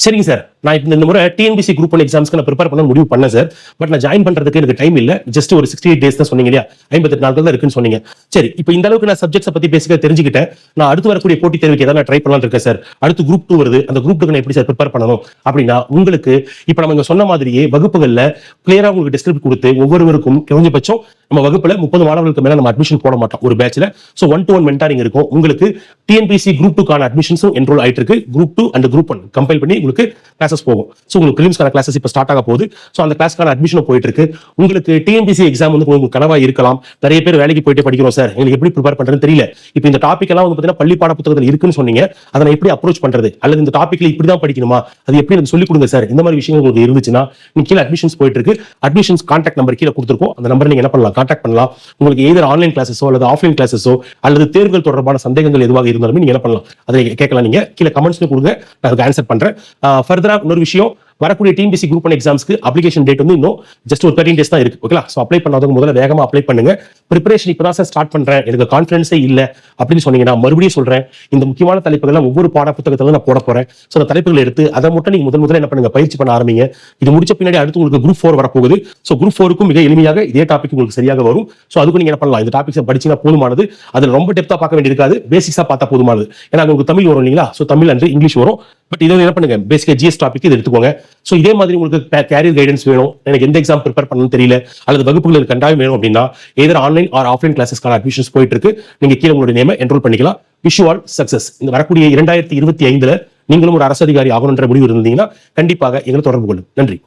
சரிங்க சார், நான் இப்போ இந்த முறை டிஎன்பிசி குரூப் 1 எக்ஸாம்ஸ்க்கு நான் ப்ரிப்பேர் பண்ண முடிவு பண்ணேன் சார். பட் நான் ஜாயின் பண்றதுக்கு எனக்கு டைம் இல்ல. ஜஸ்ட் ஒரு 68 டேஸ் தான் சொன்னீங்க இல்லையா, 58 நாட்கள் தான் இருக்குன்னு சொன்னீங்க. சரி, இப்போ இந்த அளவுக்கு நான் சப்ஜெக்ட்ஸை பத்தி பேசிக்க தெரிஞ்சுக்கிட்டேன். நான் அடுத்து வரக்கூடிய போட்டித் தேர்வுக்கு ஏதாவது நான் ட்ரை பண்ணலாம்னு இருக்கேன் சார். அடுத்து குரூப் 2 வருது, அந்த குரூப் 2 நான் எப்படி சார் ப்ரிப்பேர் பண்ணணும் அப்படின்னா, உங்களுக்கு இப்போ நம்ம இங்க சொன்ன மாதிரியே வகுப்புகள்ல கிளியரா உங்களுக்கு டிஸ்கிரிப்ட் கொடுத்து ஒவ்வொருவருக்கும் குறைஞ்சபட்சம் நம்ம வகுப்புல 30 மாணவர்களுக்கு மேல நம்ம அட்மிஷன் போட மாட்டோம் ஒரு பேட்ச்ல. ஸோ 1-to-1 மென்டாரிங் இருக்கும். உங்களுக்கு டிஎன்பிசி குரூப் 2க்கான அட்மிஷன்ஸும் என்ரோல் ஆயிட்டு இருக்கு. குரூப் 2 அண்ட் குரூப் 1 கம்பைல் பண்ணி உங்களுக்கு கிளாஸஸ் போகும். ஸோ உங்களுக்கு பிலிம்ஸ்க்கான கிளாஸஸ் இப்போ ஸ்டார்ட் ஆக போகுது. ஸோ அந்த கிளாஸ்க்கான அட்மிஷன் போயிட்டு இருக்கு. உங்களுக்கு டிஎன்பிசி எக்ஸாம் வந்து உங்களுக்கு கனவா இருக்கலாம். நிறைய பேர் வேலைக்கு போயிட்டு படிக்கிறோம் சார், எங்களுக்கு எப்படி ப்ரிப்பேர் பண்றதுன்னு தெரியல. இப்போ இந்த டாபிக் எல்லாம் வந்து பார்த்தீங்கன்னா பள்ளி பாட புத்தகத்தில் இருக்குன்னு சொன்னீங்க, அதை நான் எப்படி அப்ரோச் பண்றது, அல்லது இந்த டாபிக்ல இப்படி தான் படிக்கணுமா, அது எப்படி எனக்கு சொல்லிக் கொடுங்க சார், இந்த மாதிரி விஷயங்கள் உங்களுக்கு இருந்துச்சுன்னா நீங்க கீழே அட்மிஷன்ஸ் போயிட்டு இருக்கு. அட்மிஷன்ஸ் கான்டாக்ட் நம்பர் கீழே கொடுத்துருக்கோம். அந்த நம்பர் நீங்க என்ன பண்ணலாம், கான்டாக்ட் பண்ணலாம். உங்களுக்கு எதர் ஆன்லைன் கிளாஸஸோ அல்லது ஆஃப்லைன் கிளாஸஸோ அல்லது தேர்வுகள் தொடர்பான சந்தேகங்கள் எதுவாக இருந்தாலுமே நீங்க என்ன பண்ணலாம், அதை கேட்கலாம். நீங்க கீழே கமெண்ட்ஸ்ல கொடுங்க, நான் அதுக்கு ஆன்சர் பண்றேன். ஃபர்தரா இன்னொரு விஷயம், வரக்கூடிய டிஎன்பிசி குரூப் 1 எக்ஸாம்ஸ்க்கு அப்ளிகேஷன் டேட் வந்து இன்னும் ஜஸ்ட் ஒரு 13 டேஸ் தான் இருக்கு. ஓகேங்களா? ஸோ அப்ளை பண்ணாதவங்க முதல்ல வேகமா அப்ளை பண்ணுங்க. ப்ரிப்பரேஷன் இப்பதான் சார் ஸ்டார்ட் பண்றேன், எனக்கு கான்ஃபிடன்ஸே இல்ல அப்படின்னு சொன்னீங்கன்னா மறுபடியும் சொல்றேன், இந்த முக்கியமான தலைப்புகள் ஒவ்வொரு பாட புத்தகத்துல நான் போட போறேன். ஸோ அந்த தலைப்புகளை எடுத்து அதை மட்டும் நீங்க முதல்ல என்ன பண்ணுங்க, பயிற்சி பண்ண ஆரம்பிங்க. இது முடிச்ச பின்னாடி அடுத்து உங்களுக்கு குரூப் 4 வரப்போகுது. ஸோ குரூப் 4க்கும் மிக எளிமையாக இதே டாபிக் உங்களுக்கு சரியாக வரும். ஸோ அதுக்கு நீங்க என்ன பண்ணலாம், இந்த டாபிக்ஸை படிச்சீங்கன்னா போதுமானது. அதுல ரொம்ப டெப்தா பார்க்க வேண்டியிருக்காது, பேசிக்ஸா பார்த்தா போதுமானது. ஏன்னா உங்களுக்கு தமிழ் வரும் இல்லைங்களா, ஸோ தமிழ் அன்று இங்கிலீஷ் வரும். பட் இதை என்ன பண்ணுங்க, பேசிக்கா ஜிஎஸ் டாபிக் இது எடுத்துக்கோங்க. ஸோ இதே மாதிரி உங்களுக்கு கேரியர் கைடன்ஸ் வேணும், எனக்கு எந்த எக்ஸாம் ப்ரிப்பேர் பண்ணணும்னு தெரியல, அல்லது வகுப்புகள் எனக்கு கண்டாயம் வேணும் அப்படின்னா எதர் ஆன்லைன் ஆர் ஆஃப்லைன் கிளாஸஸ்க்கான அட்மிஷன்ஸ் போயிட்டு இருக்கு. நீங்க கீழே உங்களுடைய நேமை என்ரோல் பண்ணிக்கலாம். Wish you all success. இந்த வரக்கூடிய 2025 நீங்களும் ஒரு அரசு அதிகாரி ஆகணுன்ற முடிவு இருந்தீங்கன்னா கண்டிப்பாக எங்களை தொடர்பு கொள்ளும். நன்றி.